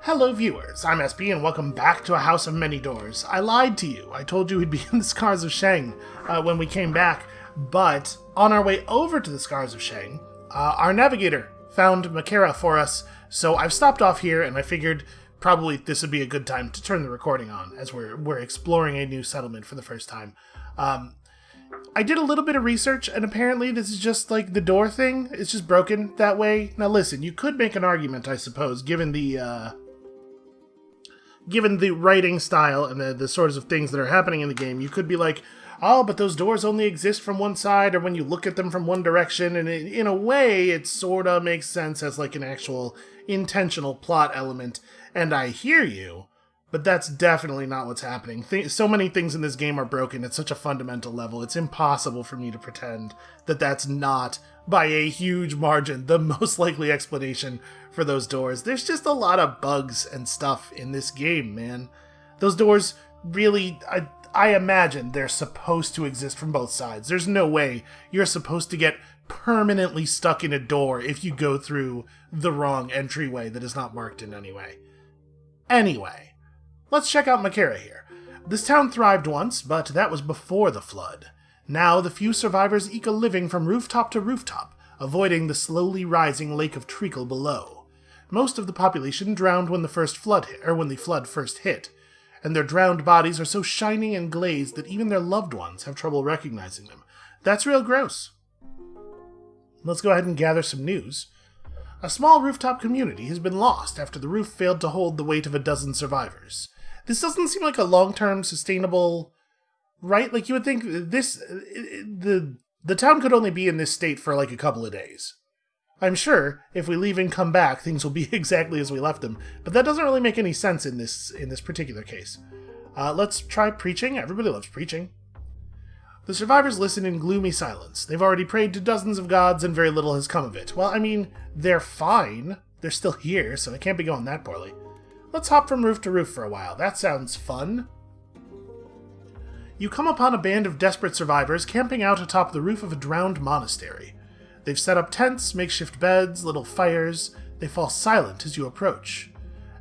Hello viewers, I'm SB and welcome back to A House of Many Doors. I lied to you. I told you we'd be in the Scars of Sheng when we came back, but on our way over to the Scars of Sheng, our navigator found Makera for us, so I've stopped off here and I figured probably this would be a good time to turn the recording on as we're exploring a new settlement for the first time. I did a little bit of research, and apparently this is just like the door thing. It's just broken that way. Now listen, you could make an argument, I suppose, given the writing style and the sorts of things that are happening in the game. You could be like, oh, but those doors only exist from one side, or when you look at them from one direction, and in a way, it sort of makes sense as like an actual intentional plot element, and I hear you. But that's definitely not what's happening. So many things in this game are broken at such a fundamental level, it's impossible for me to pretend that that's not, by a huge margin, the most likely explanation for those doors. There's just a lot of bugs and stuff in this game, man. Those doors really, I imagine they're supposed to exist from both sides. There's no way you're supposed to get permanently stuck in a door if you go through the wrong entryway that is not marked in any way. Anyway. Let's check out Makera here. This town thrived once, but that was before the flood. Now the few survivors eke a living from rooftop to rooftop, avoiding the slowly rising lake of treacle below. Most of the population drowned when the flood first hit, and their drowned bodies are so shining and glazed that even their loved ones have trouble recognizing them. That's real gross. Let's go ahead and gather some news. A small rooftop community has been lost after the roof failed to hold the weight of a dozen survivors. This doesn't seem like a long-term sustainable, right? Like, you would think the town could only be in this state for like a couple of days. I'm sure if we leave and come back, things will be exactly as we left them, but that doesn't really make any sense in this particular case. Let's try preaching. Everybody loves preaching. The survivors listen in gloomy silence. They've already prayed to dozens of gods and very little has come of it. Well, I mean, they're fine. They're still here, so it can't be going that poorly. Let's hop from roof to roof for a while. That sounds fun. You come upon a band of desperate survivors camping out atop the roof of a drowned monastery. They've set up tents, makeshift beds, little fires. They fall silent as you approach.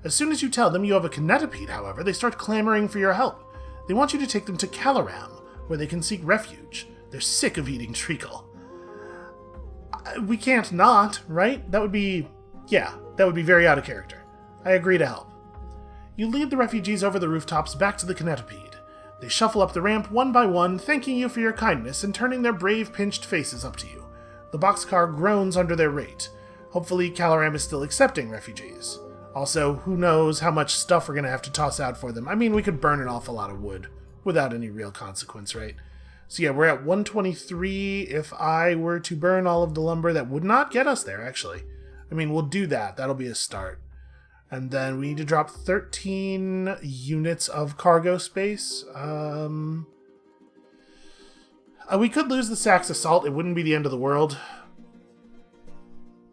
As soon as you tell them you have a kinetipede, however, they start clamoring for your help. They want you to take them to Calaram, where they can seek refuge. They're sick of eating treacle. We can't not, right? That would be very out of character. I agree to help. You lead the refugees over the rooftops back to the kinetipede. They shuffle up the ramp one by one, thanking you for your kindness and turning their brave, pinched faces up to you. The boxcar groans under their weight. Hopefully, Calaram is still accepting refugees. Also, who knows how much stuff we're going to have to toss out for them. I mean, we could burn an awful lot of wood without any real consequence, right? So yeah, we're at 123. If I were to burn all of the lumber, that would not get us there, actually. I mean, we'll do that. That'll be a start. And then we need to drop 13 units of cargo space. We could lose the sacks of salt. It wouldn't be the end of the world.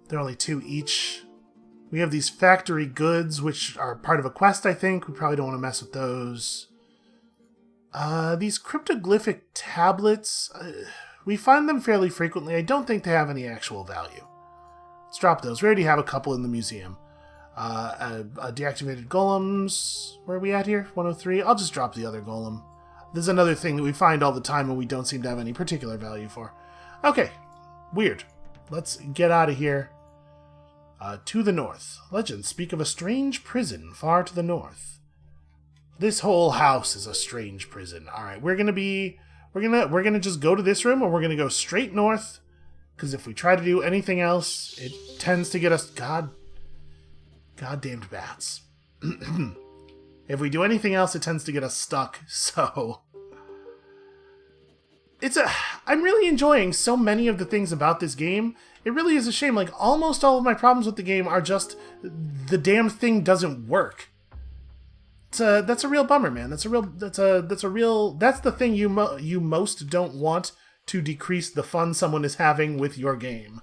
They're only 2 each. We have these factory goods, which are part of a quest, I think. We probably don't want to mess with those. These cryptoglyphic tablets, we find them fairly frequently. I don't think they have any actual value. Let's drop those. We already have a couple in the museum. Deactivated golems. Where are we at here? 103? I'll just drop the other golem. This is another thing that we find all the time and we don't seem to have any particular value for. Okay. Weird. Let's get out of here. To the north. Legends speak of a strange prison far to the north. This whole house is a strange prison. Alright, we're gonna just go to this room, or we're gonna go straight north. Because if we try to do anything else, it tends to get us... Goddamned bats. If we do anything else, it tends to get us stuck, so... I'm really enjoying so many of the things about this game. It really is a shame. Like, almost all of my problems with the game are just... the damn thing doesn't work. That's a real bummer, man. That's the thing you most don't want to decrease the fun someone is having with your game.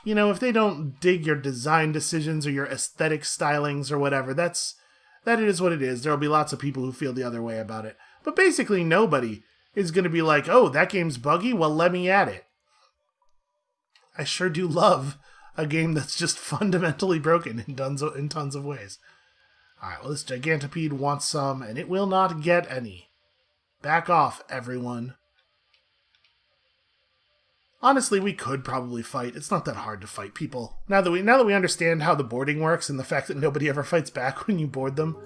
You know, if they don't dig your design decisions or your aesthetic stylings or whatever, that is what it is. There'll be lots of people who feel the other way about it. But basically nobody is going to be like, oh, that game's buggy? Well, let me at it. I sure do love a game that's just fundamentally broken in tons of ways. Alright, well, this Gigantopede wants some, and it will not get any. Back off, everyone. Honestly, we could probably fight. It's not that hard to fight people. Now that we understand how the boarding works and the fact that nobody ever fights back when you board them.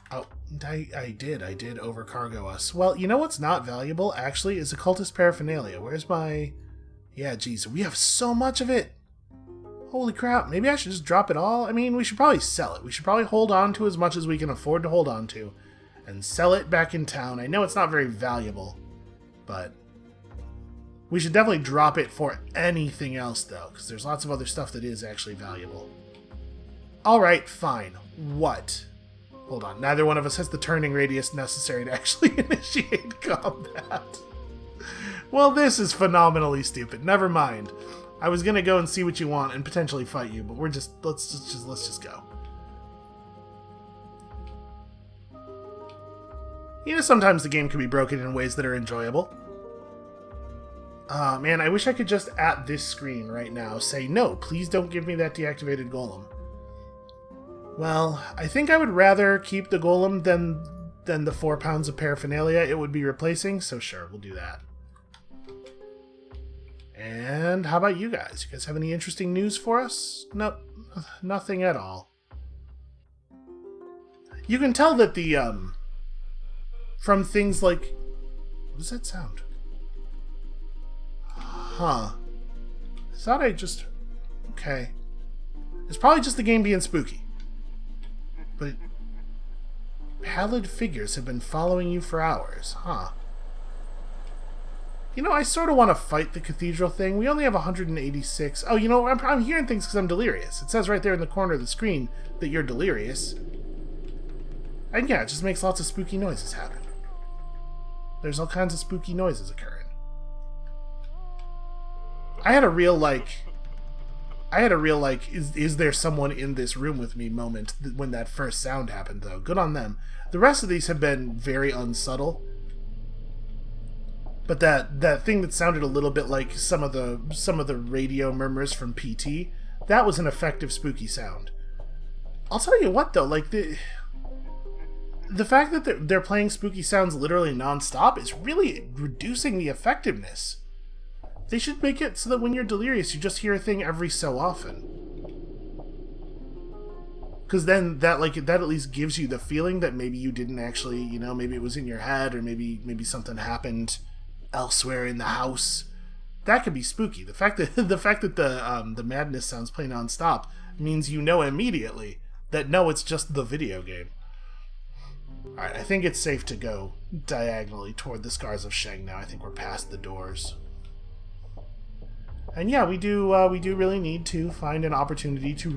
Oh, I did overcargo us. Well, you know what's not valuable, actually, is occultist paraphernalia. Where's my... Yeah, geez, we have so much of it. Holy crap, maybe I should just drop it all? I mean, we should probably sell it. We should probably hold on to as much as we can afford to hold on to. And sell it back in town. I know it's not very valuable, but... we should definitely drop it for anything else, though, because there's lots of other stuff that is actually valuable. Alright, fine. What? Hold on, neither one of us has the turning radius necessary to actually initiate combat. Well, this is phenomenally stupid. Never mind. I was gonna go and see what you want and potentially fight you, but let's just go. You know, sometimes the game can be broken in ways that are enjoyable. Man, I wish I could just, at this screen right now, say, no, please don't give me that deactivated golem. Well, I think I would rather keep the golem than the 4 pounds of paraphernalia it would be replacing, so sure, we'll do that. And how about you guys? You guys have any interesting news for us? Nope, nothing at all. You can tell that the, from things like... what does that sound? Huh. I thought I just... okay. It's probably just the game being spooky. But... pallid figures have been following you for hours, huh? You know, I sort of want to fight the cathedral thing. We only have 186. Oh, you know, I'm hearing things because I'm delirious. It says right there in the corner of the screen that you're delirious. And yeah, it just makes lots of spooky noises happen. There's all kinds of spooky noises occurring. I had a real, is there someone in this room with me moment when that first sound happened, though. Good on them. The rest of these have been very unsubtle. But that thing that sounded a little bit like some of the radio murmurs from PT, that was an effective spooky sound. I'll tell you what, though, like, the fact that they're playing spooky sounds literally non-stop is really reducing the effectiveness. They should make it so that when you're delirious, you just hear a thing every so often. Because then that at least gives you the feeling that maybe you didn't actually, you know, maybe it was in your head, or maybe something happened elsewhere in the house. That could be spooky. The fact that the madness sounds playing non-stop means you know immediately that no, it's just the video game. Alright, I think it's safe to go diagonally toward the Scars of Sheng now. I think we're past the doors. And yeah, we do really need to find an opportunity to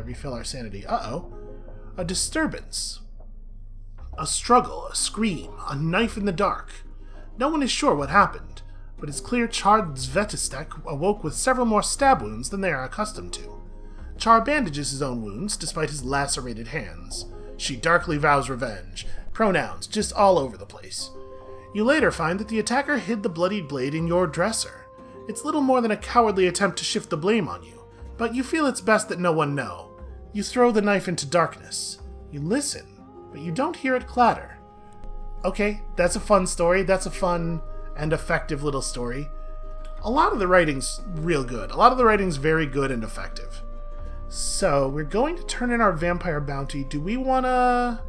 refill our sanity. Uh-oh. A disturbance. A struggle, a scream, a knife in the dark. No one is sure what happened, but it's clear Char Zvetistek awoke with several more stab wounds than they are accustomed to. Char bandages his own wounds, despite his lacerated hands. She darkly vows revenge. Pronouns just all over the place. You later find that the attacker hid the bloodied blade in your dresser. It's little more than a cowardly attempt to shift the blame on you, but you feel it's best that no one know. You throw the knife into darkness. You listen, but you don't hear it clatter. Okay, that's a fun story. That's a fun and effective little story. A lot of the writing's real good. A lot of the writing's very good and effective. So, we're going to turn in our vampire bounty. Do we want to...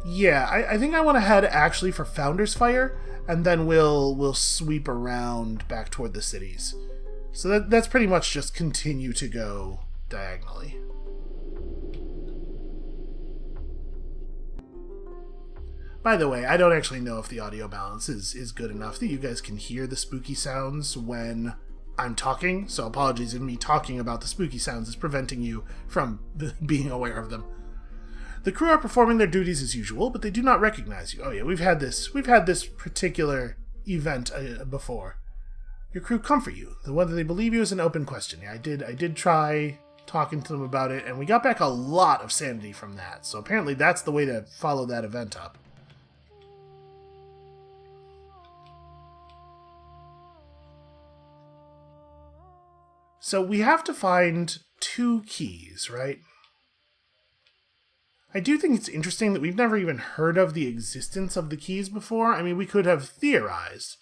yeah, I think I want to head actually for Founder's Fire, and then we'll sweep around back toward the cities. So that's pretty much just continue to go diagonally. By the way, I don't actually know if the audio balance is good enough that you guys can hear the spooky sounds when I'm talking, so apologies if me talking about the spooky sounds is preventing you from being aware of them. The crew are performing their duties as usual, but they do not recognize you. Oh yeah, we've had this particular event before. Your crew comfort you, though whether they believe you is an open question. Yeah, I did try talking to them about it, and we got back a lot of sanity from that. So apparently that's the way to follow that event up. So we have to find 2 keys, right? I do think it's interesting that we've never even heard of the existence of the keys before. I mean, we could have theorized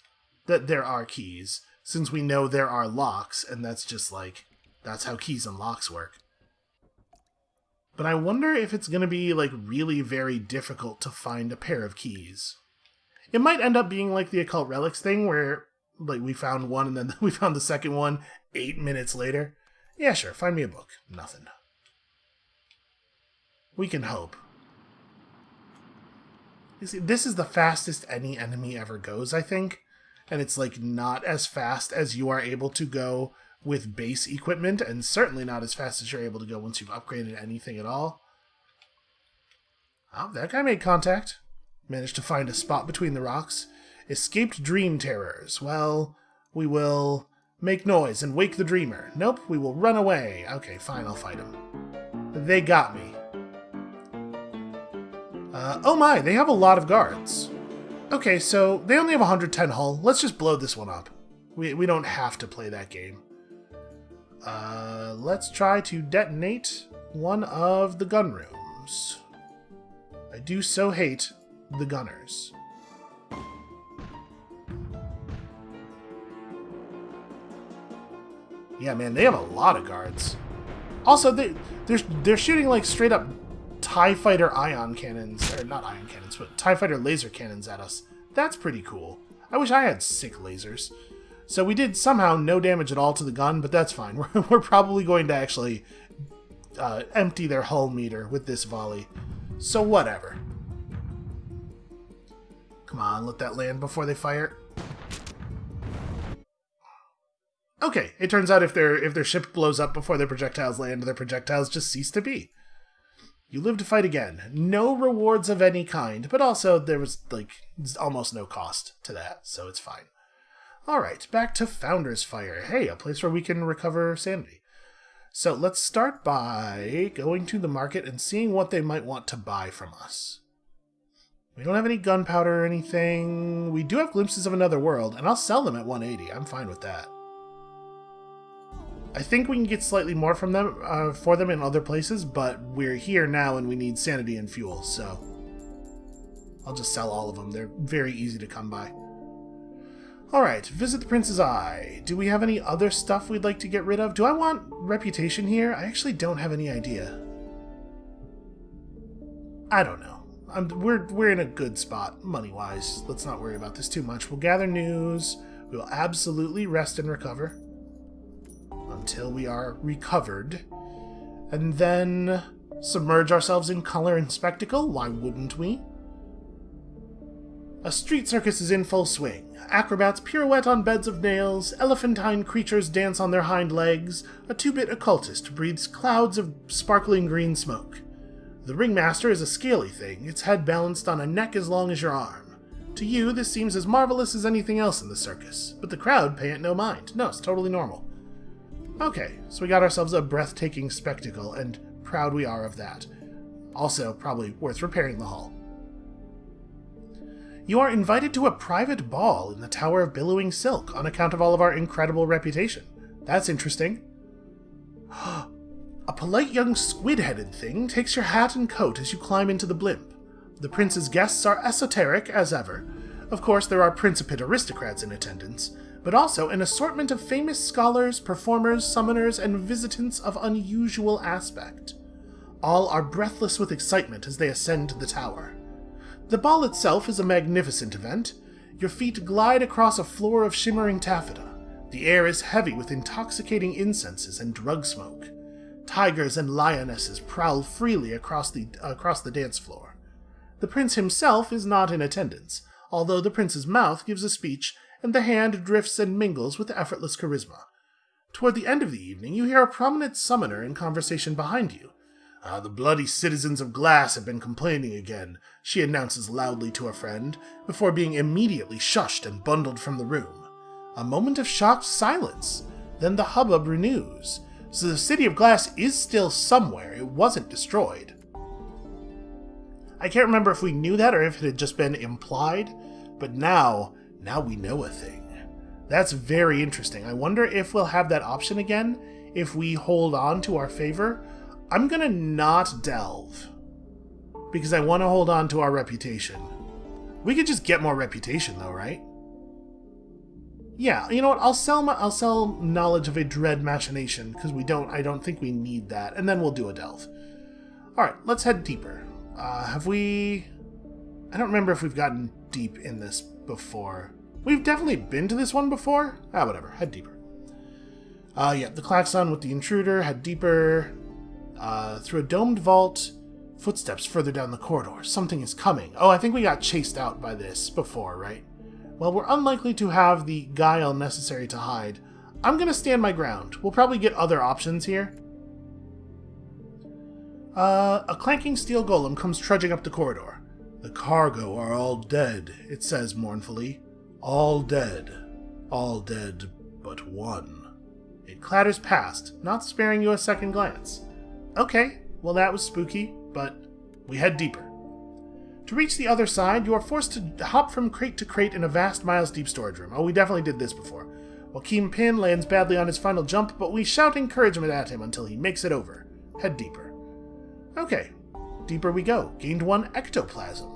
that there are keys, since we know there are locks, and that's just like, that's how keys and locks work. But I wonder if it's going to be, like, really very difficult to find a pair of keys. It might end up being like the Occult Relics thing, where, like, we found one and then we found the second one 8 minutes later. Yeah, sure, find me a book. Nothing. We can hope. You see, this is the fastest any enemy ever goes, I think. And it's, like, not as fast as you are able to go with base equipment, and certainly not as fast as you're able to go once you've upgraded anything at all. Oh, that guy made contact. Managed to find a spot between the rocks. Escaped dream terrors. Well, we will make noise and wake the dreamer. Nope, we will run away. Okay, fine, I'll fight him. They got me. Oh my, they have a lot of guards. Okay, so they only have 110 hull. Let's just blow this one up. We don't have to play that game. Let's try to detonate one of the gun rooms. I do so hate the gunners. Yeah, man, they have a lot of guards. Also, they're shooting like straight up TIE Fighter ion cannons, or not ion cannons, but TIE Fighter laser cannons at us. That's pretty cool. I wish I had sick lasers. So we did somehow no damage at all to the gun, but that's fine. We're probably going to actually empty their hull meter with this volley. So whatever. Come on, let that land before they fire. Okay, it turns out if their ship blows up before their projectiles land, their projectiles just cease to be. You live to fight again. No rewards of any kind, but also there was, like, almost no cost to that, so it's fine. Alright, back to Founder's Fire. Hey, a place where we can recover sanity. So let's start by going to the market and seeing what they might want to buy from us. We don't have any gunpowder or anything. We do have glimpses of another world, and I'll sell them at 180. I'm fine with that. I think we can get slightly more from them for them in other places, but we're here now and we need sanity and fuel, so I'll just sell all of them. They're very easy to come by. Alright, visit the Prince's Eye. Do we have any other stuff we'd like to get rid of? Do I want reputation here? I actually don't have any idea. I don't know. We're in a good spot, money-wise. Let's not worry about this too much. We'll gather news. We will absolutely rest and recover until we are recovered, and then submerge ourselves in color and spectacle. Why wouldn't we? A street circus is in full swing. Acrobats pirouette on beds of nails, elephantine creatures dance on their hind legs, a 2-bit occultist breathes clouds of sparkling green smoke. The ringmaster is a scaly thing, its head balanced on a neck as long as your arm. To you, this seems as marvelous as anything else in the circus, but the crowd pay it no mind. No, it's totally normal. Okay, so we got ourselves a breathtaking spectacle, and proud we are of that. Also, probably worth repairing the hull. You are invited to a private ball in the Tower of Billowing Silk on account of all of our incredible reputation. That's interesting. A polite young squid-headed thing takes your hat and coat as you climb into the blimp. The prince's guests are esoteric as ever. Of course, there are principate aristocrats in attendance, but also an assortment of famous scholars, performers, summoners, and visitants of unusual aspect. All are breathless with excitement as they ascend the tower. The ball itself is a magnificent event. Your feet glide across a floor of shimmering taffeta. The air is heavy with intoxicating incenses and drug smoke. Tigers and lionesses prowl freely across the dance floor. The prince himself is not in attendance, although the prince's mouth gives a speech and the hand drifts and mingles with effortless charisma. Toward the end of the evening, you hear a prominent summoner in conversation behind you. The bloody citizens of Glass have been complaining again, she announces loudly to a friend, before being immediately shushed and bundled from the room. A moment of shocked silence, then the hubbub renews. So the city of Glass is still somewhere, it wasn't destroyed. I can't remember if we knew that or if it had just been implied, but now we know a thing. That's very interesting. I wonder if we'll have that option again if we hold on to our favor. I'm gonna not delve, because I want to hold on to our reputation. We could just get more reputation, though, right? Yeah, you know what? I'll sell knowledge of a dread machination, because I don't think we need that, and then we'll do a delve. Alright, let's head deeper. I don't remember if we've gotten deep in this before. We've definitely been to this one before. Whatever, head deeper. Yeah, the klaxon with the intruder, head deeper. Through a domed vault, footsteps further down the corridor. Something is coming. Oh, I think we got chased out by this before, right? Well, we're unlikely to have the guile necessary to hide. I'm going to stand my ground. We'll probably get other options here. A clanking steel golem comes trudging up the corridor. The cargo are all dead, it says mournfully. All dead. All dead but one. It clatters past, not sparing you a second glance. Okay, well that was spooky, but we head deeper. To reach the other side, you are forced to hop from crate to crate in a vast miles-deep storage room. Oh, we definitely did this before. Joaquin Pin lands badly on his final jump, but we shout encouragement at him until he makes it over. Head deeper. Okay, deeper we go. Gained 1 ectoplasm.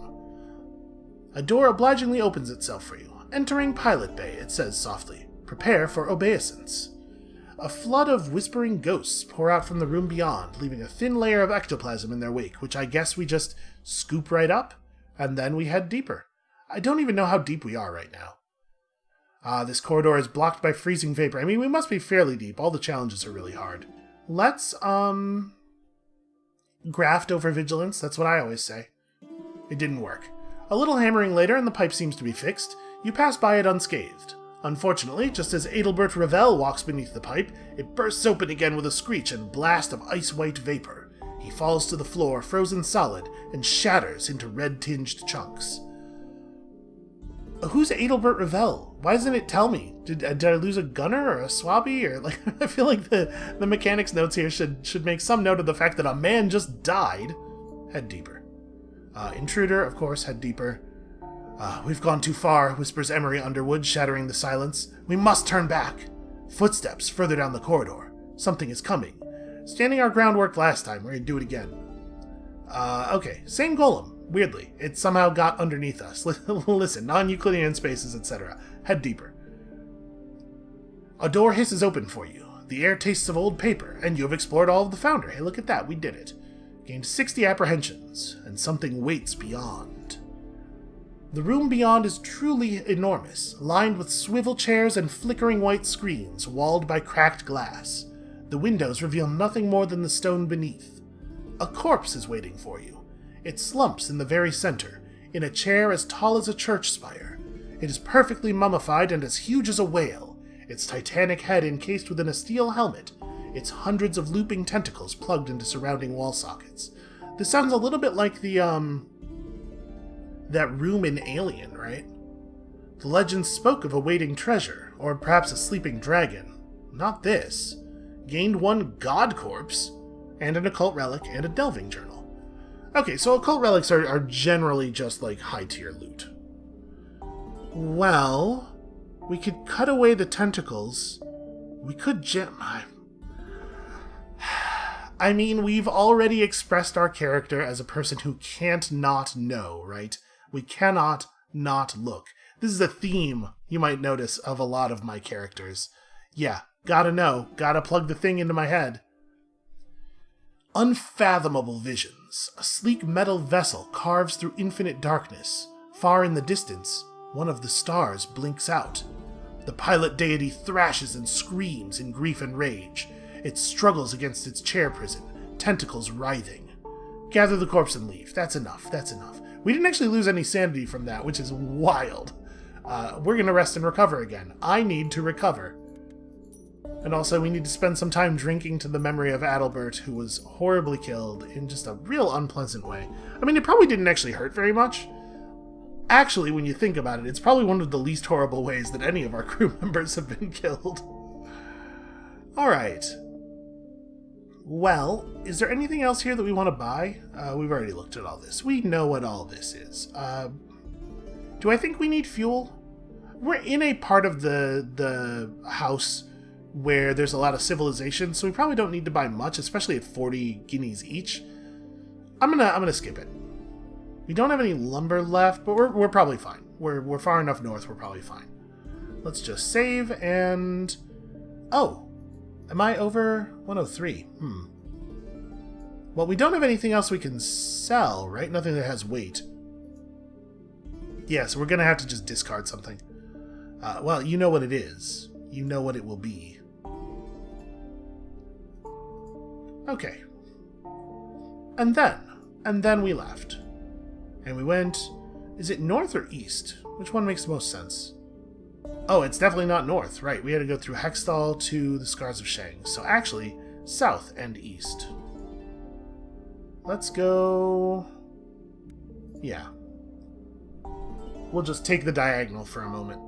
A door obligingly opens itself for you. Entering Pilot Bay, it says softly. Prepare for obeisance. A flood of whispering ghosts pour out from the room beyond, leaving a thin layer of ectoplasm in their wake, which I guess we just scoop right up, and then we head deeper. I don't even know how deep we are right now. This corridor is blocked by freezing vapor. I mean, we must be fairly deep. All the challenges are really hard. Let's, graft over vigilance. That's what I always say. It didn't work. A little hammering later, and the pipe seems to be fixed. You pass by it unscathed. Unfortunately, just as Adelbert Ravel walks beneath the pipe, it bursts open again with a screech and blast of ice-white vapor. He falls to the floor, frozen solid, and shatters into red-tinged chunks. Who's Adelbert Ravel? Why doesn't it tell me? Did I lose a gunner or a swabby? Or I feel like the mechanics notes here should make some note of the fact that a man just died. Head deeper. Intruder, of course, head deeper. We've gone too far, whispers Emery Underwood, shattering the silence. We must turn back. Footsteps further down the corridor. Something is coming. Standing our ground worked last time. We're gonna do it again. Okay. Same golem. Weirdly. It somehow got underneath us. Listen, non-Euclidean spaces, etc. Head deeper. A door hisses open for you. The air tastes of old paper, and you have explored all of the Founder. Hey, look at that. We did it. Gained 60 apprehensions, and something waits beyond. The room beyond is truly enormous, lined with swivel chairs and flickering white screens, walled by cracked glass. The windows reveal nothing more than the stone beneath. A corpse is waiting for you. It slumps in the very center, in a chair as tall as a church spire. It is perfectly mummified and as huge as a whale, its titanic head encased within a steel helmet, its hundreds of looping tentacles plugged into surrounding wall sockets. This sounds a little bit like that room in Alien, right? The legend spoke of a waiting treasure, or perhaps a sleeping dragon. Not this. Gained 1 god corpse, and an occult relic, and a delving journal. Okay, so occult relics are generally just like high-tier loot. Well, we could cut away the tentacles. We could I mean, we've already expressed our character as a person who can't not know, right? We cannot not look. This is a theme, you might notice, of a lot of my characters. Yeah, gotta know, gotta plug the thing into my head. Unfathomable visions. A sleek metal vessel carves through infinite darkness. Far in the distance, one of the stars blinks out. The pilot deity thrashes and screams in grief and rage. It struggles against its chair prison, tentacles writhing. Gather the corpse and leave. That's enough, that's enough. We didn't actually lose any sanity from that, which is wild. We're going to rest and recover again. I need to recover. And also, we need to spend some time drinking to the memory of Adelbert, who was horribly killed in just a real unpleasant way. I mean, it probably didn't actually hurt very much. Actually, when you think about it, it's probably one of the least horrible ways that any of our crew members have been killed. Alright. Well, is there anything else here that we want to buy? We've already looked at all this. We know what all this is. Do I think we need fuel? We're in a part of the house where there's a lot of civilization, so we probably don't need to buy much, especially at 40 guineas each. I'm gonna skip it. We don't have any lumber left, but we're probably fine. We're far enough north, we're probably fine. Let's just save and... Oh! Am I over 103? Well, we don't have anything else we can sell, right? Nothing that has weight. Yeah, so we're gonna have to just discard something. Well, you know what it is. You know what it will be. Okay. And then we left. And we went... Is it north or east? Which one makes the most sense? Oh, it's definitely not north, right. We had to go through Hextall to the Scars of Shang. So actually, south and east. Let's go... Yeah. We'll just take the diagonal for a moment.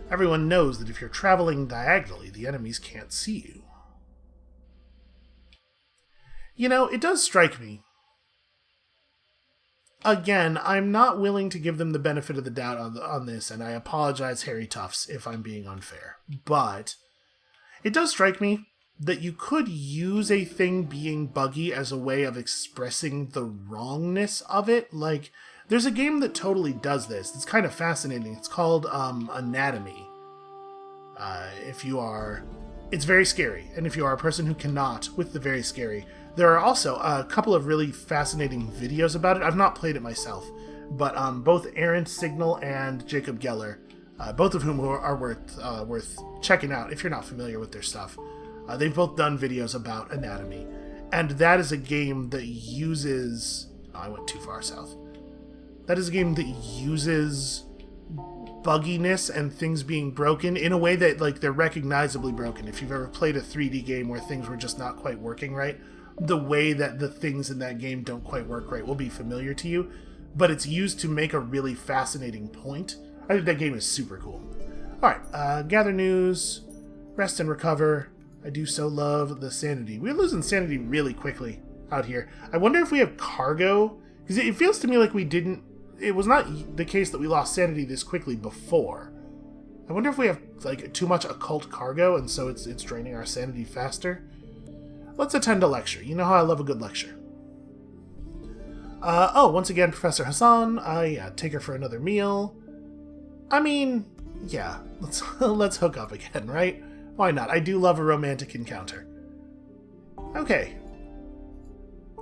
Everyone knows that if you're traveling diagonally, the enemies can't see you. You know, it does strike me. Again, I'm not willing to give them the benefit of the doubt on this, and I apologize, Harry Tufts, if I'm being unfair. But it does strike me that you could use a thing being buggy as a way of expressing the wrongness of it. Like, there's a game that totally does this. It's kind of fascinating. It's called Anatomy. It's very scary, and if you are a person who cannot with the very scary, there are also a couple of really fascinating videos about it. I've not played it myself, but both Aaron Signal and Jacob Geller, both of whom are worth checking out if you're not familiar with their stuff. They've both done videos about Anatomy, and that is a game that uses... Oh, I went too far south. That is a game that uses bugginess and things being broken in a way that, like, they're recognizably broken. If you've ever played a 3D game where things were just not quite working right, the way that the things in that game don't quite work right will be familiar to you, but it's used to make a really fascinating point. I think that game is super cool. Alright, gather news, rest and recover. I do so love the sanity. We're losing sanity really quickly out here. I wonder if we have cargo, because it feels to me like we didn't... It was not the case that we lost sanity this quickly before. I wonder if we have, like, too much occult cargo, and so it's draining our sanity faster. Let's attend a lecture. You know how I love a good lecture. Once again, Professor Hassan. Yeah, take her for another meal. I mean, yeah, let's hook up again, right? Why not? I do love a romantic encounter. Okay.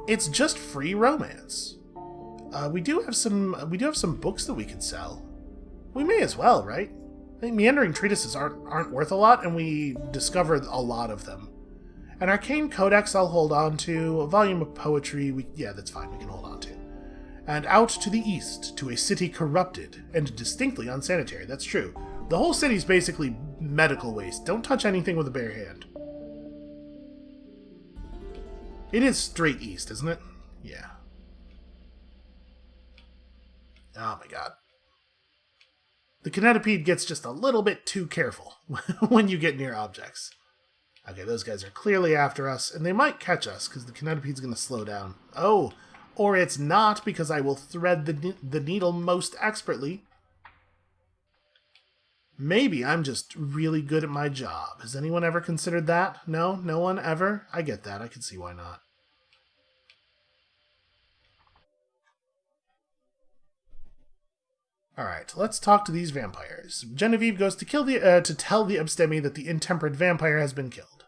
It's just free romance. We do have some books that we could sell. We may as well, right? I think meandering treatises aren't worth a lot, and we discovered a lot of them. An arcane codex I'll hold on to. A volume of poetry, yeah, that's fine, we can hold on to. And out to the east, to a city corrupted and distinctly unsanitary. That's true. The whole city's basically medical waste. Don't touch anything with a bare hand. It is straight east, isn't it? Yeah. Oh my god. The kinetipede gets just a little bit too careful when you get near objects. Okay, those guys are clearly after us, and they might catch us, because the kinetipede's going to slow down. Oh, or it's not, because I will thread the needle most expertly. Maybe I'm just really good at my job. Has anyone ever considered that? No? No one ever? I get that. I can see why not. Alright, let's talk to these vampires. Genevieve goes to tell the Abstemi that the intemperate vampire has been killed.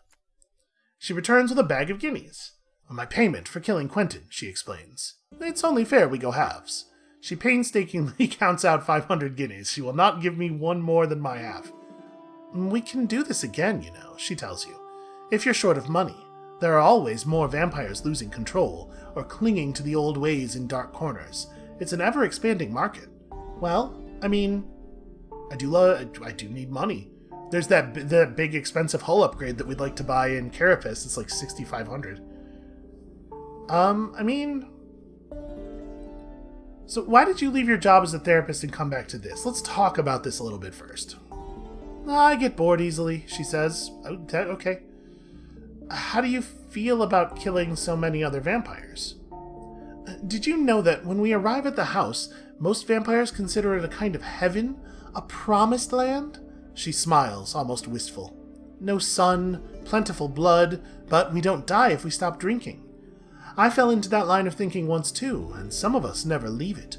She returns with a bag of guineas. My payment for killing Quentin, she explains. It's only fair we go halves. She painstakingly counts out 500 guineas. She will not give me one more than my half. We can do this again, you know, she tells you. If you're short of money, there are always more vampires losing control or clinging to the old ways in dark corners. It's an ever-expanding market. Well, I mean, I do need money. There's that big expensive hull upgrade that we'd like to buy in Carapace. It's like 6,500. I mean, so why did you leave your job as a therapist and come back to this? Let's talk about this a little bit first. I get bored easily, she says. Okay. How do you feel about killing so many other vampires? Did you know that when we arrive at the house, most vampires consider it a kind of heaven, A promised land? She smiles, almost wistful. No sun, plentiful blood, but we don't die if we stop drinking. I fell into that line of thinking once too, and some of us never leave it.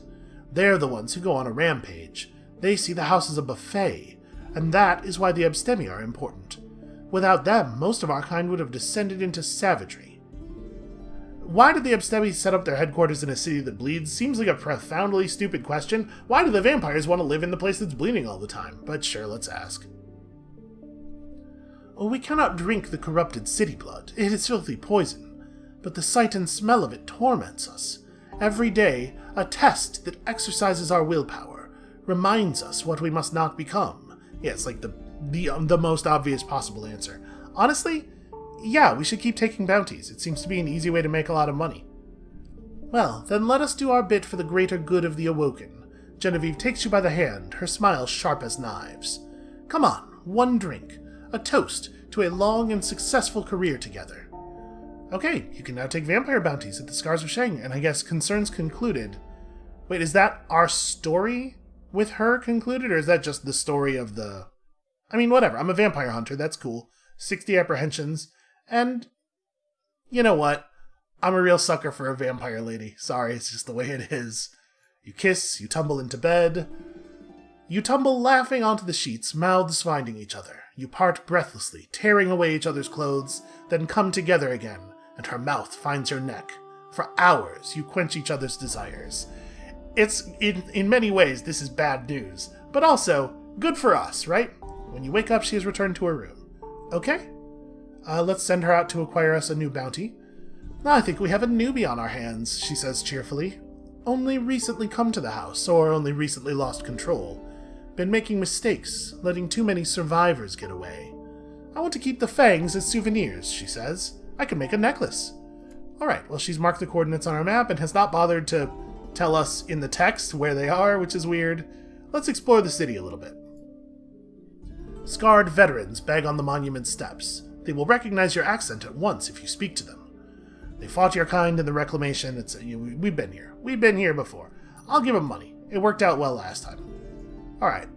They're the ones who go on a rampage. They see the house as a buffet, and that is why the abstemi are important. Without them, most of our kind would have descended into savagery. Why did the abstemi set up their headquarters in a city that bleeds? Seems like a profoundly stupid question. Why do the vampires want to live in the place that's bleeding all the time? But sure, let's ask. Oh, we cannot drink the corrupted city blood. It is filthy poison. But the sight and smell of it torments us. Every day, a test that exercises our willpower, reminds us what we must not become. Yeah, it's like the most obvious possible answer. Honestly, yeah, we should keep taking bounties. It seems to be an easy way to make a lot of money. Well, then let us do our bit for the greater good of the Awoken. Genevieve takes you by the hand, her smile sharp as knives. Come on, one drink. A toast to a long and successful career together. Okay, you can now take vampire bounties at the Scars of Shang, and I guess concerns concluded. Wait, is that our story with her concluded, or is that just the story of the... I mean, whatever, I'm a vampire hunter, that's cool. 60 apprehensions, and... You know what? I'm a real sucker for a vampire lady. Sorry, it's just the way it is. You kiss, you tumble into bed. You tumble laughing onto the sheets, mouths finding each other. You part breathlessly, tearing away each other's clothes, then come together again, and her mouth finds your neck. For hours, you quench each other's desires. It's, in many ways, this is bad news, but also good for us, right? When you wake up, she has returned to her room. Okay? Let's send her out to acquire us a new bounty. I think we have a newbie on our hands, she says cheerfully. Only recently come to the house, or only recently lost control. Been making mistakes, letting too many survivors get away. I want to keep the fangs as souvenirs, she says. I can make a necklace. Alright, well, she's marked the coordinates on our map and has not bothered to tell us in the text where they are, which is weird. Let's explore the city a little bit. Scarred veterans beg on the monument steps. They will recognize your accent at once if you speak to them. They fought your kind in the reclamation. We've been here. We've been here before. I'll give them money. It worked out well last time. Alright,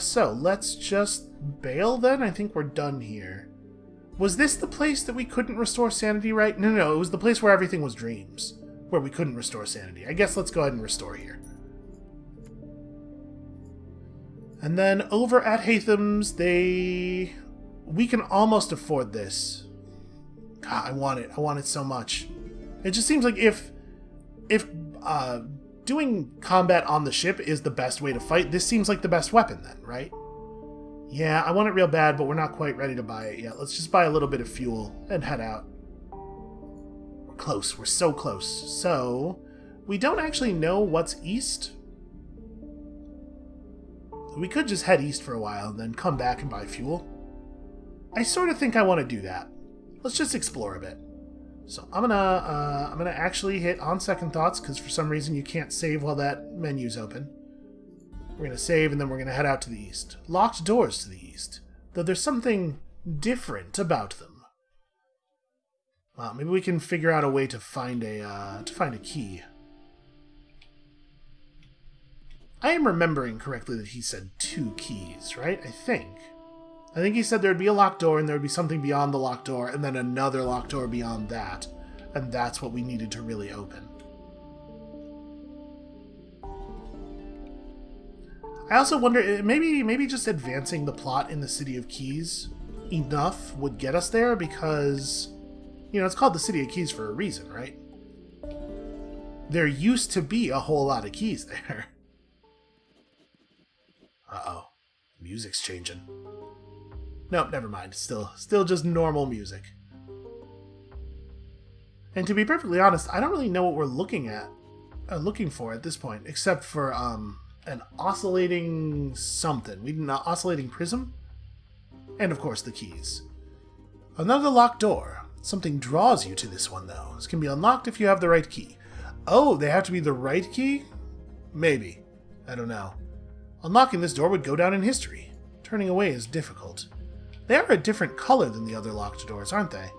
so let's just bail then? I think we're done here. Was this the place that we couldn't restore sanity, right? No, it was the place where everything was dreams. Where we couldn't restore sanity. I guess let's go ahead and restore here. And then over at Hatham's, we can almost afford this. God, I want it. I want it so much. It just seems like if doing combat on the ship is the best way to fight, this seems like the best weapon then, right? Yeah, I want it real bad, but we're not quite ready to buy it yet. Let's just buy a little bit of fuel and head out. We're close. We're so close. So, we don't actually know what's east. We could just head east for a while and then come back and buy fuel. I sort of think I want to do that. Let's just explore a bit. So I'm gonna actually hit on second thoughts, because for some reason you can't save while that menu's open. We're gonna save and then we're gonna head out to the east. Locked doors to the east, though there's something different about them. Well, maybe we can figure out a way to find a key. I am remembering correctly that he said 2 keys, right? I think he said there'd be a locked door and there'd be something beyond the locked door and then another locked door beyond that. And that's what we needed to really open. I also wonder, maybe just advancing the plot in the City of Keys enough would get us there, because, you know, it's called the City of Keys for a reason, right? There used to be a whole lot of keys there. Uh-oh. Music's changing. Nope, never mind. Still just normal music. And to be perfectly honest, I don't really know what we're looking for at this point, except for an oscillating something. We need an oscillating prism, and of course the keys. Another locked door. Something draws you to this one, though. This can be unlocked if you have the right key. Oh, they have to be the right key? Maybe. I don't know. Unlocking this door would go down in history. Turning away is difficult. They are a different color than the other locked doors, aren't they?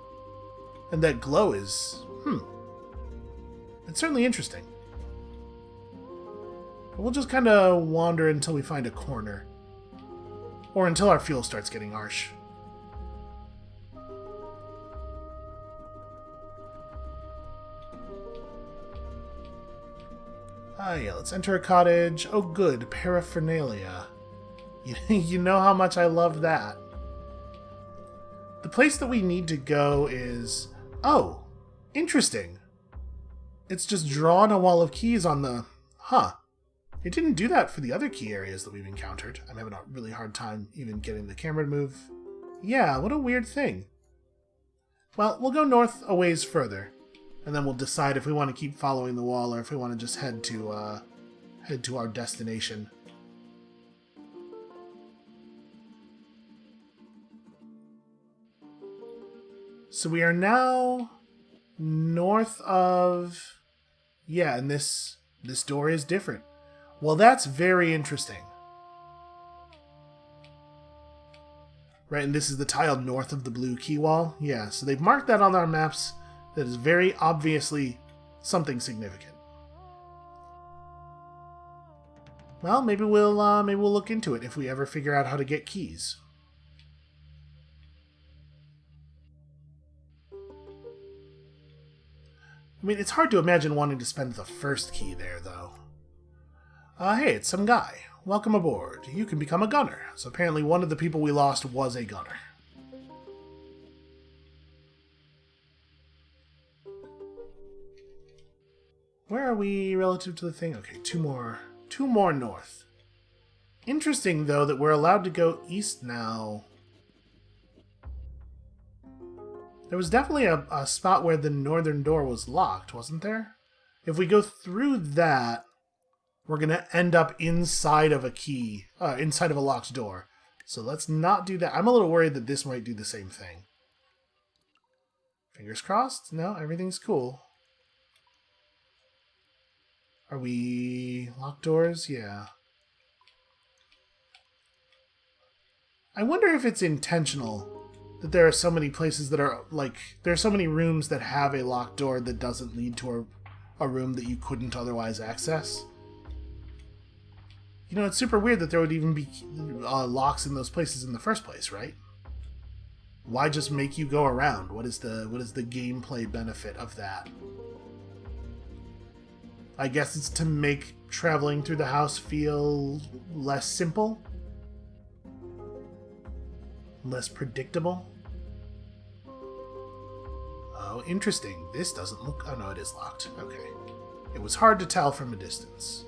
And that glow is... It's certainly interesting. But we'll just kind of wander until we find a corner. Or until our fuel starts getting harsh. Yeah, let's enter a cottage. Oh good, paraphernalia. You know how much I love that. The place that we need to go is... Oh, interesting. It's just drawn a wall of keys on the... Huh. It didn't do that for the other key areas that we've encountered. I'm having a really hard time even getting the camera to move. Yeah, what a weird thing. Well, we'll go north a ways further, and then we'll decide if we want to keep following the wall or if we want to just head to our destination. So we are now north of... Yeah, and this door is different. Well, that's very interesting. Right, and this is the tile north of the blue key wall. Yeah, so they've marked that on our maps. That is very obviously something significant. Well, maybe we'll look into it if we ever figure out how to get keys. I mean, it's hard to imagine wanting to spend the first key there, though. Hey, it's some guy. Welcome aboard. You can become a gunner. So apparently one of the people we lost was a gunner. Where are we relative to the thing? Okay, two more north. Interesting, though, that we're allowed to go east now. There was definitely a spot where the northern door was locked, wasn't there? If we go through that, we're going to end up inside of inside of a locked door. So let's not do that. I'm a little worried that this might do the same thing. Fingers crossed? No, everything's cool. Are we locked doors? Yeah. I wonder if it's intentional that there are so many places that are, like, there are so many rooms that have a locked door that doesn't lead to a room that you couldn't otherwise access. You know, it's super weird that there would even be locks in those places in the first place, right? Why just make you go around? What is the gameplay benefit of that? I guess it's to make traveling through the house feel less simple? Less predictable? Oh, interesting. This doesn't look... Oh, no, it is locked. Okay. It was hard to tell from a distance.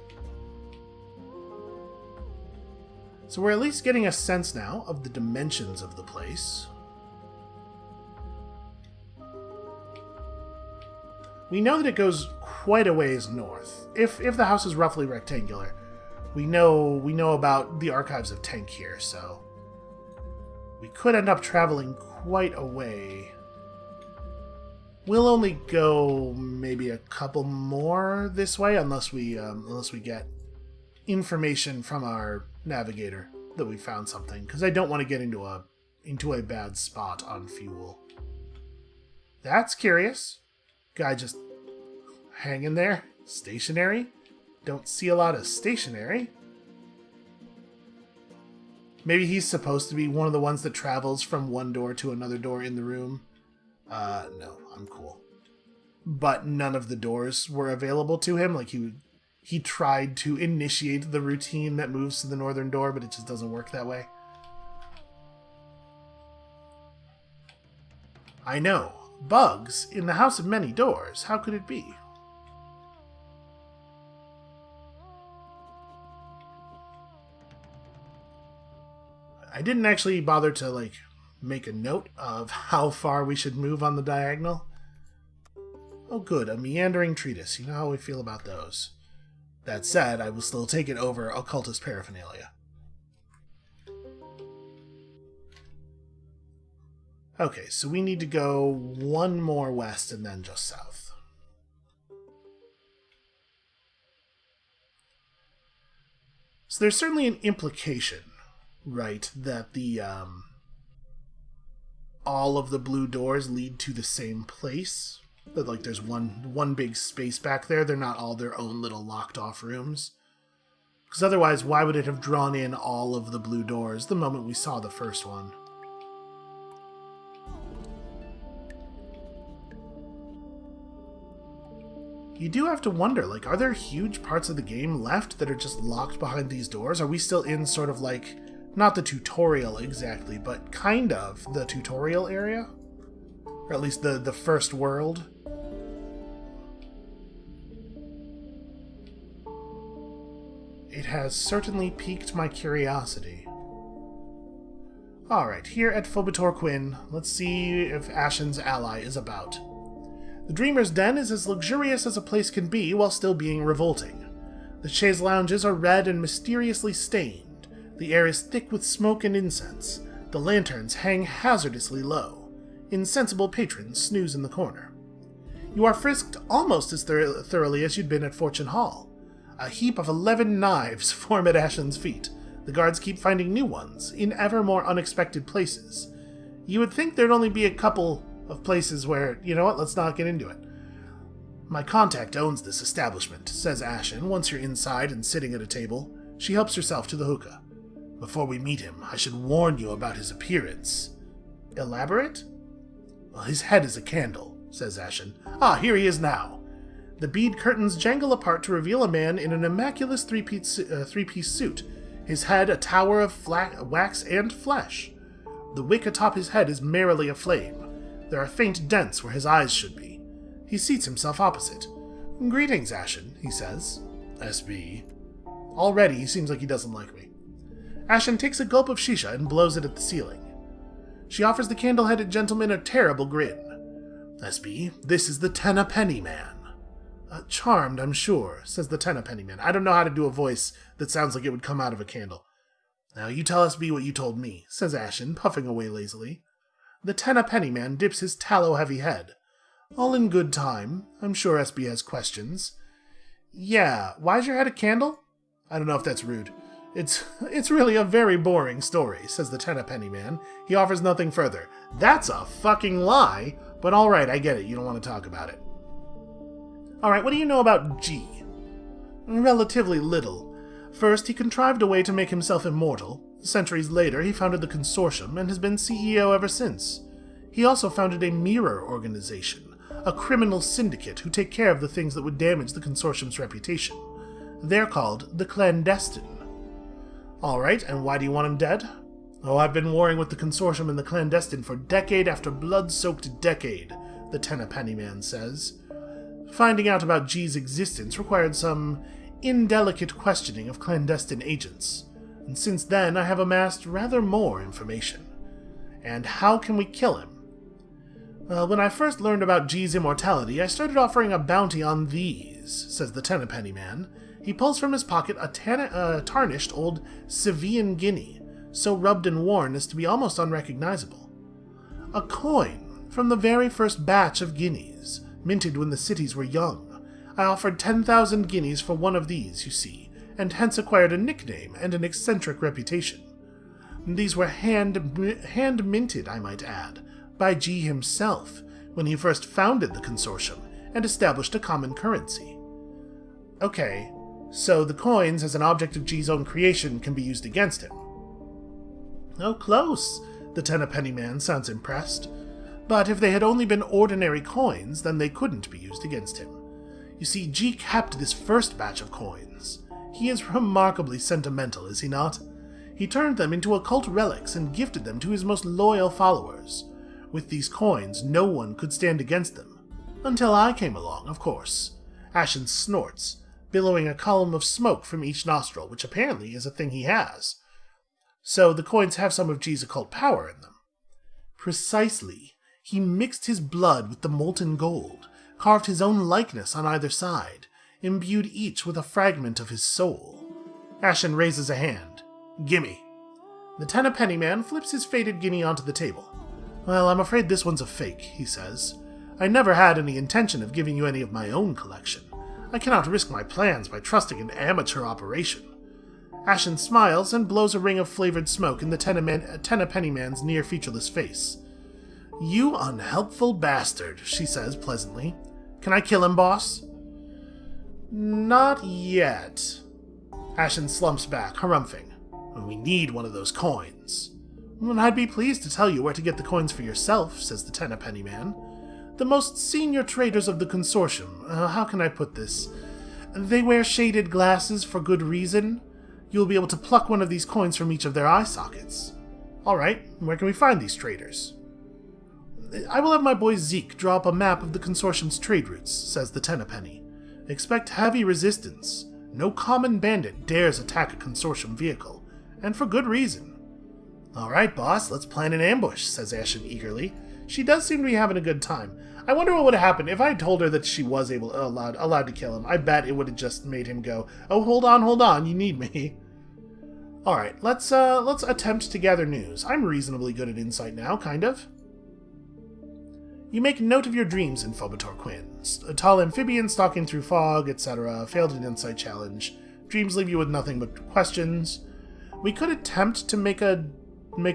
So we're at least getting a sense now of the dimensions of the place. We know that it goes quite a ways north. If the house is roughly rectangular, we know about the archives of Tank here, so we could end up traveling quite a way. We'll only go maybe a couple more this way, unless we get information from our navigator that we found something, because I don't want to get into a bad spot on fuel. That's curious. Guy just hanging there, stationary. Don't see a lot of stationary. Maybe he's supposed to be one of the ones that travels from one door to another door in the room. No, I'm cool. But none of the doors were available to him. Like, he tried to initiate the routine that moves to the northern door, but it just doesn't work that way. I know. Bugs in the house of many doors. How could it be? I didn't actually bother to, like, make a note of how far we should move on the diagonal. Oh good, a meandering treatise. You know how we feel about those. That said, I will still take it over occultist paraphernalia. Okay, so we need to go one more west and then just south. So there's certainly an implication, right, that the all of the blue doors lead to the same place. That, like, there's one big space back there. They're not all their own little locked off rooms. Because otherwise, why would it have drawn in all of the blue doors the moment we saw the first one? You do have to wonder, like, are there huge parts of the game left that are just locked behind these doors? Are we still in sort of like, not the tutorial exactly, but kind of the tutorial area? Or at least the first world? It has certainly piqued my curiosity. Alright, here at Phobator Quinn, let's see if Ashen's ally is about. The Dreamer's Den is as luxurious as a place can be while still being revolting. The chaise lounges are red and mysteriously stained. The air is thick with smoke and incense. The lanterns hang hazardously low. Insensible patrons snooze in the corner. You are frisked almost as thoroughly as you'd been at Fortune Hall. A heap of 11 knives form at Ashen's feet. The guards keep finding new ones, in ever more unexpected places. You would think there'd only be a couple of places where, you know what, let's not get into it. My contact owns this establishment, says Ashen, once you're inside and sitting at a table. She helps herself to the hookah. Before we meet him, I should warn you about his appearance. Elaborate? Well, his head is a candle, says Ashen. Ah, here he is now. The bead curtains jangle apart to reveal a man in an immaculate three-piece suit, his head a tower of wax and flesh. The wick atop his head is merrily aflame. There are faint dents where his eyes should be. He seats himself opposite. Greetings, Ashen, he says. SB. Already, he seems like he doesn't like me. Ashen takes a gulp of shisha and blows it at the ceiling. She offers the candle-headed gentleman a terrible grin. SB, this is the Tenpenny Man. Charmed, I'm sure, says the Tenpenny Man. I don't know how to do a voice that sounds like it would come out of a candle. Now you tell SB what you told me, says Ashen, puffing away lazily. The Tenpenny Man dips his tallow-heavy head. All in good time. I'm sure SB has questions. Yeah, why's your head a candle? I don't know if that's rude. It's really a very boring story, says the Tenpenny Man. He offers nothing further. That's a fucking lie, but alright, I get it. You don't want to talk about it. Alright, what do you know about G? Relatively little. First, he contrived a way to make himself immortal. Centuries later, he founded the Consortium and has been CEO ever since. He also founded a mirror organization, a criminal syndicate who take care of the things that would damage the Consortium's reputation. They're called the Clandestine. Alright, and why do you want him dead? Oh, I've been warring with the Consortium and the Clandestine for decade after blood-soaked decade, the Tenpenny Man says. Finding out about G's existence required some indelicate questioning of clandestine agents, and since then I have amassed rather more information. And how can we kill him? Well, when I first learned about G's immortality, I started offering a bounty on these, says the Tenpenny Man. He pulls from his pocket a tarnished old Sevian guinea, so rubbed and worn as to be almost unrecognizable. A coin from the very first batch of guineas, minted when the cities were young. I offered 10,000 guineas for one of these, you see, and hence acquired a nickname and an eccentric reputation. These were hand-minted, I might add, by G himself, when he first founded the Consortium and established a common currency. Okay, so the coins, as an object of G's own creation, can be used against him. Oh, close, the Tenpenny Man sounds impressed. But if they had only been ordinary coins, then they couldn't be used against him. You see, G kept this first batch of coins. He is remarkably sentimental, is he not? He turned them into occult relics and gifted them to his most loyal followers. With these coins, no one could stand against them. Until I came along, of course. Ashen snorts, billowing a column of smoke from each nostril, which apparently is a thing he has. So the coins have some of G's occult power in them. Precisely. He mixed his blood with the molten gold, carved his own likeness on either side, imbued each with a fragment of his soul. Ashen raises a hand. Gimme. The Tenpenny Man flips his faded guinea onto the table. Well, I'm afraid this one's a fake, he says. I never had any intention of giving you any of my own collection. I cannot risk my plans by trusting an amateur operation. Ashen smiles and blows a ring of flavored smoke in the Tenpenny Man's near-featureless face. You unhelpful bastard, she says pleasantly. Can I kill him, boss? Not yet. Ashen slumps back, harumphing. We need one of those coins. Well, I'd be pleased to tell you where to get the coins for yourself, says the Tenpenny Man. The most senior traders of the consortium, how can I put this? They wear shaded glasses for good reason. You'll be able to pluck one of these coins from each of their eye sockets. Alright, where can we find these traders? I will have my boy Zeke draw up a map of the consortium's trade routes, says the Tenpenny. Expect heavy resistance. No common bandit dares attack a consortium vehicle, and for good reason. Alright, boss, let's plan an ambush, says Ashen eagerly. She does seem to be having a good time. I wonder what would have happened if I told her that she was allowed to kill him. I bet it would have just made him go, oh, hold on, you need me. Alright, let's attempt to gather news. I'm reasonably good at insight now, kind of. You make note of your dreams in Phobator Quinn. A tall amphibian stalking through fog, etc. Failed an insight challenge. Dreams leave you with nothing but questions. We could attempt to make a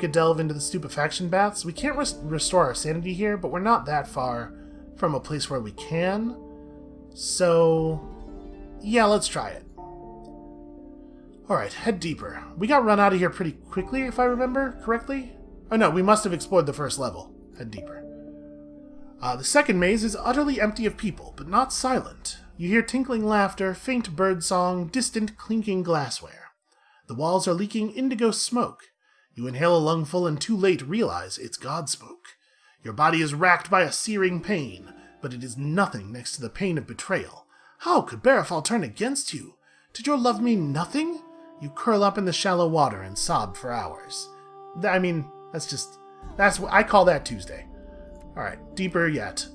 delve into the stupefaction baths. We can't restore our sanity here, but we're not that far from a place where we can. So, yeah, let's try it. Alright, head deeper. We got run out of here pretty quickly, if I remember correctly. Oh no, we must have explored the first level. Head deeper. The second maze is utterly empty of people, but not silent. You hear tinkling laughter, faint birdsong, distant clinking glassware. The walls are leaking indigo smoke. You inhale a lungful and too late realize it's God smoke. Your body is racked by a searing pain, but it is nothing next to the pain of betrayal. How could Barafal turn against you? Did your love mean nothing? You curl up in the shallow water and sob for hours. I call that Tuesday. Alright, deeper yet.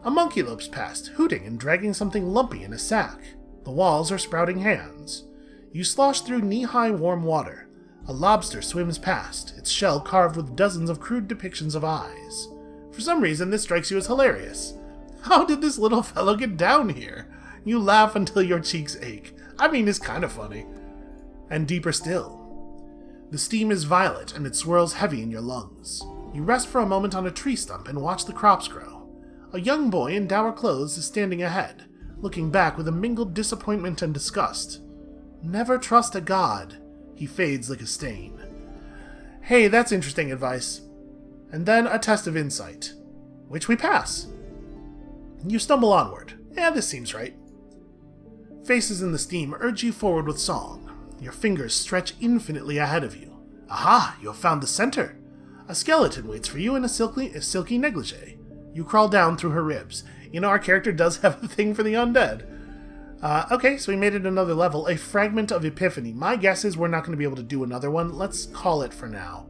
A monkey lopes past, hooting and dragging something lumpy in a sack. The walls are sprouting hands. You slosh through knee-high warm water. A lobster swims past, its shell carved with dozens of crude depictions of eyes. For some reason, this strikes you as hilarious. How did this little fellow get down here? You laugh until your cheeks ache. It's kind of funny. And deeper still. The steam is violet, and it swirls heavy in your lungs. You rest for a moment on a tree stump and watch the crops grow. A young boy in dour clothes is standing ahead, looking back with a mingled disappointment and disgust. Never trust a god. He fades like a stain. Hey, that's interesting advice. And then a test of insight, which we pass. You stumble onward. This seems right. Faces in the steam urge you forward with song. Your fingers stretch infinitely ahead of you. Aha, you have found the center. A skeleton waits for you in a silky negligee. You crawl down through her ribs. Our character does have a thing for the undead. Okay, so we made it another level. A fragment of Epiphany. My guess is we're not going to be able to do another one. Let's call it for now.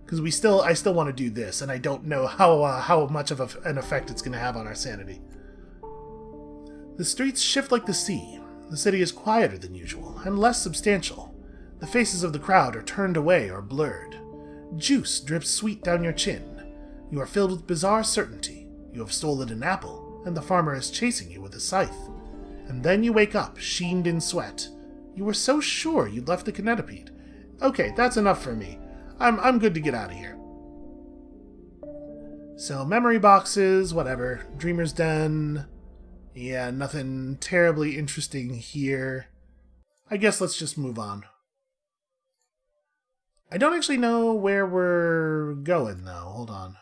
Because I still want to do this, and I don't know how much of an effect it's going to have on our sanity. The streets shift like the sea. The city is quieter than usual, and less substantial. The faces of the crowd are turned away or blurred. Juice drips sweet down your chin. You are filled with bizarre certainty. You have stolen an apple, and the farmer is chasing you with a scythe. And then you wake up, sheened in sweat. You were so sure you'd left the Kinetipede. Okay, that's enough for me. I'm good to get out of here. So, memory boxes, whatever. Dreamer's Den. Yeah, nothing terribly interesting here. I guess let's just move on. I don't actually know where we're going, though. Hold on.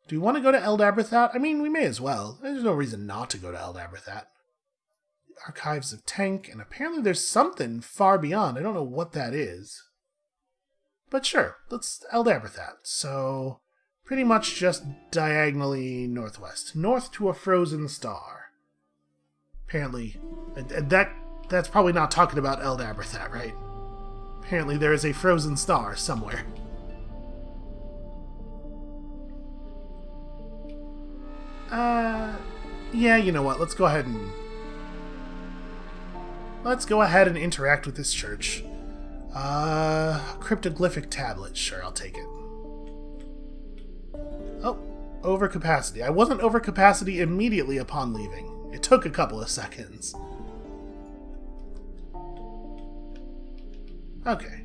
Do we want to go to Eldabrathat? We may as well. There's no reason not to go to Eldabrathat. Archives of Tank, and apparently there's something far beyond. I don't know what that is. But sure, let's Eldabrathat. So, pretty much just diagonally northwest. North to a frozen star. Apparently, that's probably not talking about Eldabrathat, right? Apparently there is a frozen star somewhere. Yeah, you know what? Let's go ahead and interact with this church. Cryptoglyphic tablet. Sure, I'll take it. Oh, overcapacity. I wasn't overcapacity immediately upon leaving. It took a couple of seconds. Okay.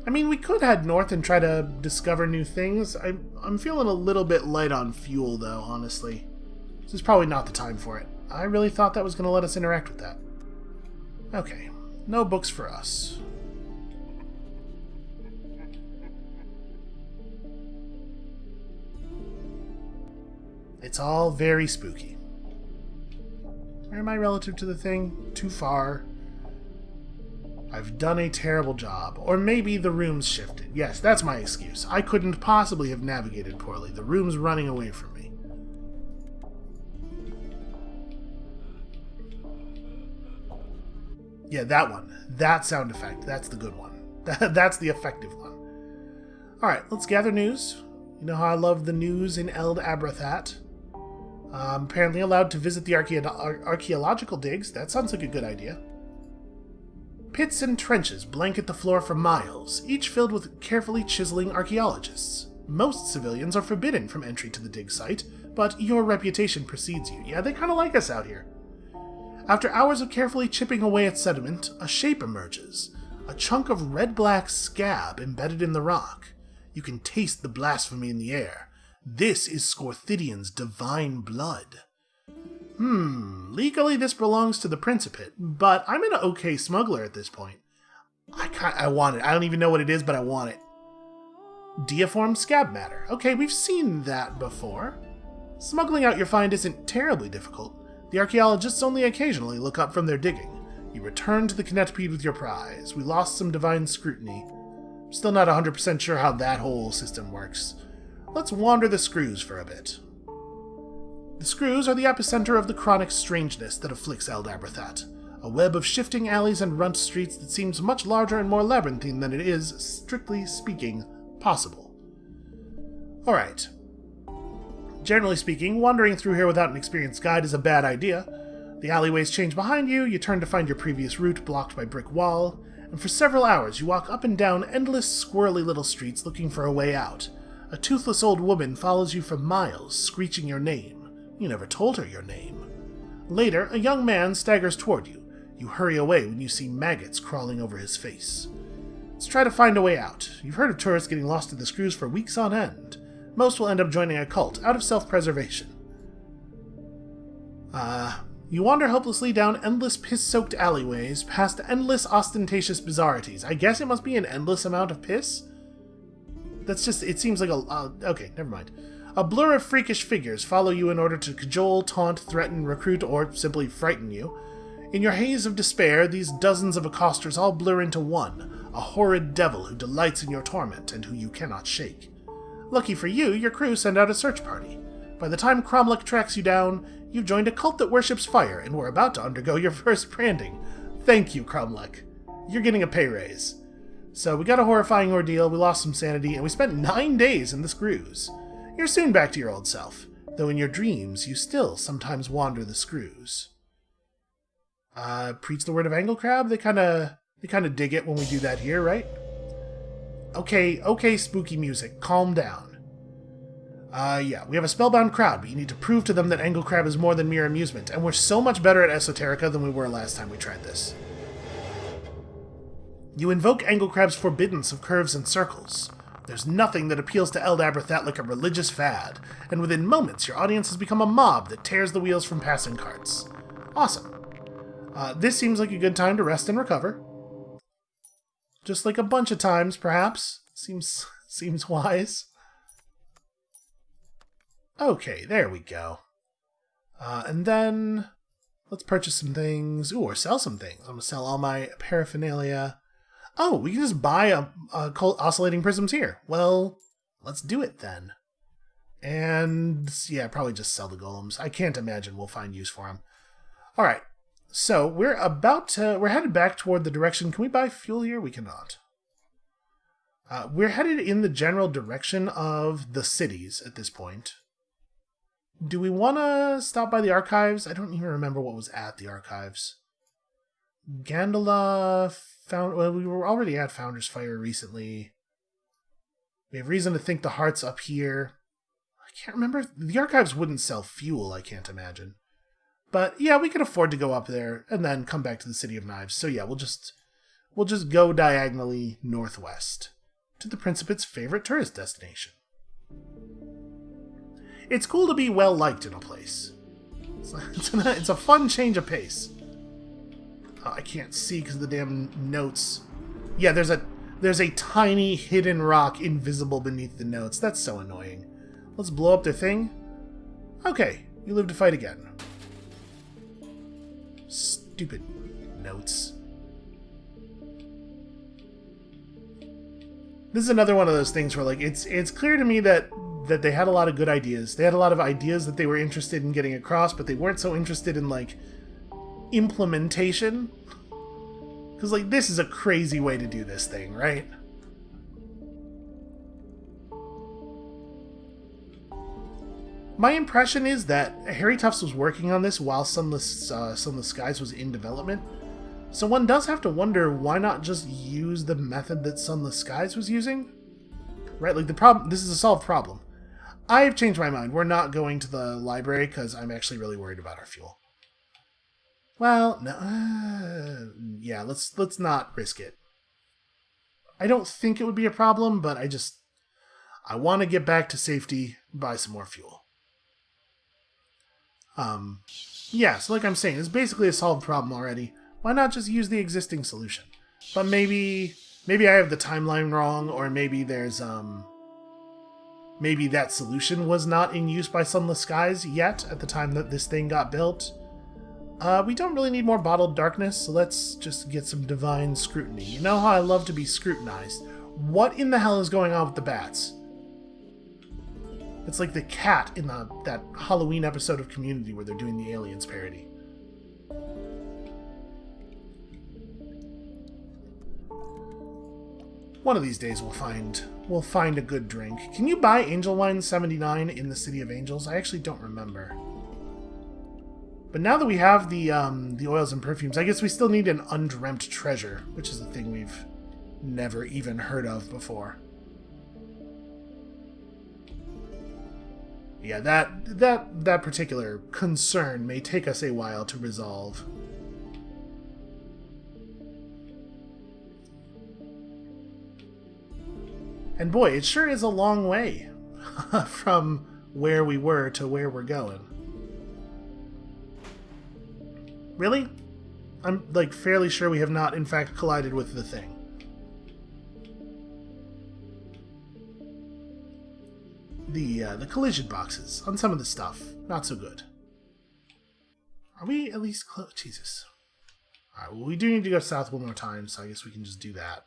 We could head north and try to discover new things. I'm feeling a little bit light on fuel, though, honestly. This is probably not the time for it. I really thought that was going to let us interact with that. Okay, no books for us. It's all very spooky. Where am I relative to the thing? Too far. I've done a terrible job. Or maybe the room's shifted. Yes, that's my excuse. I couldn't possibly have navigated poorly. The room's running away from me. Yeah, that one. That sound effect. That's the good one. That's the effective one. Alright, let's gather news. You know how I love the news in Eld Abrathat. I'm apparently allowed to visit the archaeological digs. That sounds like a good idea. Pits and trenches blanket the floor for miles, each filled with carefully chiseling archaeologists. Most civilians are forbidden from entry to the dig site, but your reputation precedes you. Yeah, they kind of like us out here. After hours of carefully chipping away at sediment, a shape emerges. A chunk of red-black scab embedded in the rock. You can taste the blasphemy in the air. This is Scorthidian's divine blood. Legally this belongs to the Principate, but I'm an okay smuggler at this point. I want it. I don't even know what it is, but I want it. Deiform scab matter. Okay, we've seen that before. Smuggling out your find isn't terribly difficult. The archaeologists only occasionally look up from their digging. You return to the Kinetipede with your prize. We lost some divine scrutiny. Still not 100% sure how that whole system works. Let's wander the screws for a bit. The screws are the epicenter of the chronic strangeness that afflicts Eld Abrathat, a web of shifting alleys and runt streets that seems much larger and more labyrinthine than it is, strictly speaking, possible. Alright. Generally speaking, wandering through here without an experienced guide is a bad idea. The alleyways change behind you, you turn to find your previous route blocked by brick wall, and for several hours you walk up and down endless squirrely little streets looking for a way out. A toothless old woman follows you for miles, screeching your name. You never told her your name. Later, a young man staggers toward you. You hurry away when you see maggots crawling over his face. Let's try to find a way out. You've heard of tourists getting lost in the screws for weeks on end. Most will end up joining a cult, out of self-preservation. You wander helplessly down endless piss-soaked alleyways, past endless ostentatious bizarrities. I guess it must be an endless amount of piss? That's just, it seems like okay, never mind. A blur of freakish figures follow you in order to cajole, taunt, threaten, recruit, or simply frighten you. In your haze of despair, these dozens of accosters all blur into one, a horrid devil who delights in your torment and who you cannot shake. Lucky for you, your crew send out a search party. By the time Cromlech tracks you down, you've joined a cult that worships fire and were about to undergo your first branding. Thank you, Cromlech. You're getting a pay raise. So we got a horrifying ordeal, we lost some sanity, and we spent 9 days in the screws. You're soon back to your old self, though in your dreams you still sometimes wander the screws. Preach the word of Anglecrab? They kinda dig it when we do that here, right? Okay, spooky music, calm down. Yeah, we have a spellbound crowd, but you need to prove to them that Anglecrab is more than mere amusement, and we're so much better at Esoterica than we were last time we tried this. You invoke Anglecrab's forbiddance of curves and circles. There's nothing that appeals to Eld Abrathat like a religious fad, and within moments your audience has become a mob that tears the wheels from passing carts. Awesome. This seems like a good time to rest and recover. Just like a bunch of times, perhaps. Seems wise. Okay, there we go. And then let's purchase some things. Ooh, or sell some things. I'm going to sell all my paraphernalia. Oh, we can just buy a oscillating prisms here. Well, let's do it then. And yeah, probably just sell the golems. I can't imagine we'll find use for them. All right. So we're headed back toward the direction. Can we buy fuel here? We cannot. We're headed in the general direction of the cities at this point. Do we want to stop by the archives? I don't even remember what was at the archives. Gandola we were already at Founder's Fire recently. We have reason to think the heart's up here. I can't remember. The archives wouldn't sell fuel, I can't imagine. But yeah, we could afford to go up there and then come back to the City of Knives. So yeah, we'll just go diagonally northwest to the Principate's favorite tourist destination. It's cool to be well liked in a place. It's a fun change of pace. Oh, I can't see because of the damn notes. Yeah, there's a tiny hidden rock invisible beneath the notes. That's so annoying. Let's blow up the thing. Okay, you live to fight again. Stupid notes. This is another one of those things where, like, it's clear to me that they had a lot of good ideas. They had a lot of ideas that they were interested in getting across, but they weren't so interested in, like, implementation. Because, like, this is a crazy way to do this thing, right? My impression is that Harry Tufts was working on this while Sunless Skies was in development. So one does have to wonder, why not just use the method that Sunless Skies was using? Right, like, this is a solved problem. I've changed my mind. We're not going to the library because I'm actually really worried about our fuel. Well, no, yeah, let's not risk it. I don't think it would be a problem, but I want to get back to safety, buy some more fuel. Yeah, so like I'm saying, it's basically a solved problem already. Why not just use the existing solution? But maybe I have the timeline wrong, or maybe there's, maybe that solution was not in use by Sunless Skies yet at the time that this thing got built. We don't really need more bottled darkness, so let's just get some divine scrutiny. You know how I love to be scrutinized. What in the hell is going on with the bats? It's like the cat in that Halloween episode of Community where they're doing the Aliens parody. One of these days we'll find a good drink. Can you buy Angel Wine 79 in the City of Angels? I actually don't remember. But now that we have the oils and perfumes, I guess we still need an undreamt treasure, which is a thing we've never even heard of before. Yeah, that particular concern may take us a while to resolve. And boy, it sure is a long way from where we were to where we're going. Really? I'm, like, fairly sure we have not, in fact, collided with the thing. The collision boxes on some of the stuff, not so good. Are we at least close? Jesus. Alright, well, we do need to go south one more time, so I guess we can just do that.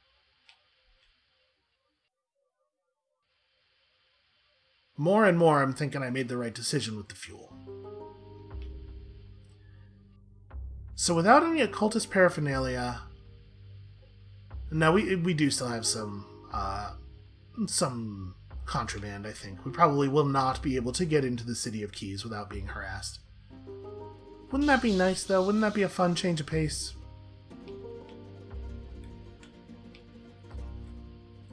More and more, I'm thinking I made the right decision with the fuel. So without any occultist paraphernalia... Now, we do still have some contraband, I think. We probably will not be able to get into the City of Keys without being harassed. Wouldn't that be nice, though? Wouldn't that be a fun change of pace?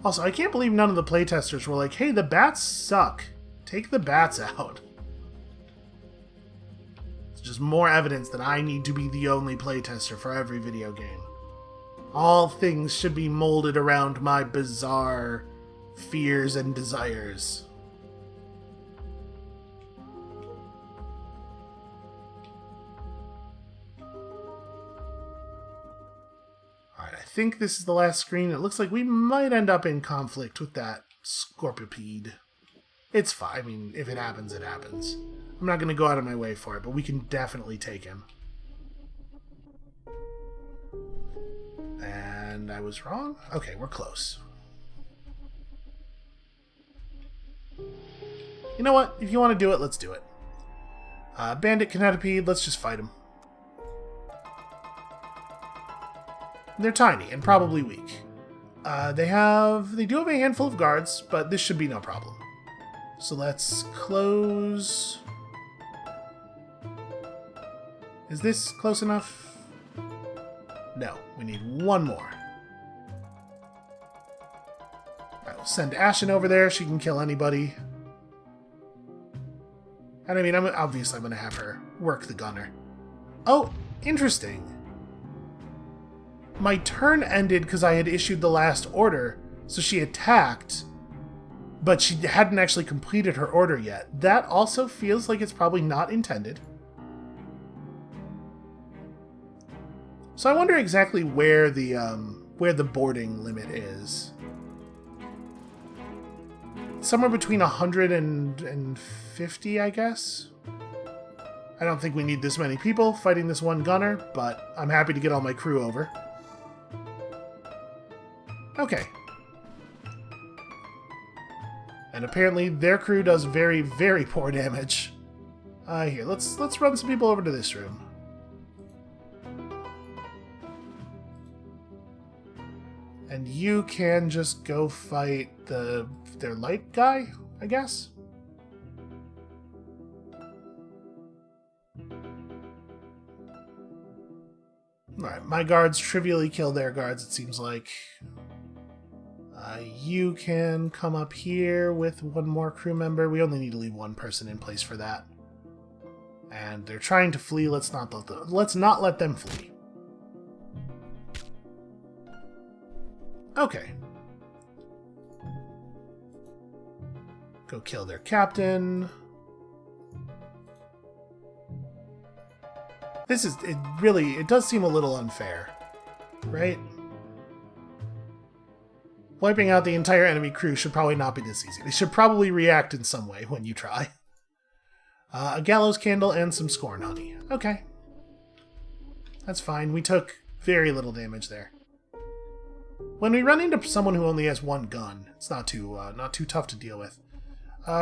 Also, I can't believe none of the playtesters were like, hey, the bats suck. Take the bats out. It's just more evidence that I need to be the only playtester for every video game. All things should be molded around my bizarre fears and desires. Alright, I think this is the last screen. It looks like we might end up in conflict with that Scorpiopede. It's fine. I mean, if it happens, it happens. I'm not going to go out of my way for it, but we can definitely take him. And I was wrong? Okay, we're close. You know what? If you want to do it, let's do it. Bandit Kinetipede, let's just fight him. They're tiny and probably weak. They do have a handful of guards, but this should be no problem. So let's close... Is this close enough? No, we need one more. Alright, we'll send Ashen over there. She can kill anybody. And I mean, obviously I'm going to have her work the gunner. Oh, interesting. My turn ended because I had issued the last order, so she attacked, but she hadn't actually completed her order yet. That also feels like it's probably not intended. So I wonder exactly where the boarding limit is. Somewhere between 100 and 50, I guess. I don't think we need this many people fighting this one gunner, but I'm happy to get all my crew over. Okay. And apparently their crew does very, very poor damage. Here, let's run some people over to this room. And you can just go fight their light guy, I guess? Alright, my guards trivially kill their guards, it seems like. You can come up here with one more crew member. We only need to leave one person in place for that. And they're trying to flee. Let's not let them flee. Okay. Go kill their captain. It does seem a little unfair, right? Wiping out the entire enemy crew should probably not be this easy. They should probably react in some way when you try. A gallows candle and some scorn honey. Okay. That's fine. We took very little damage there. When we run into someone who only has one gun, it's not too tough to deal with.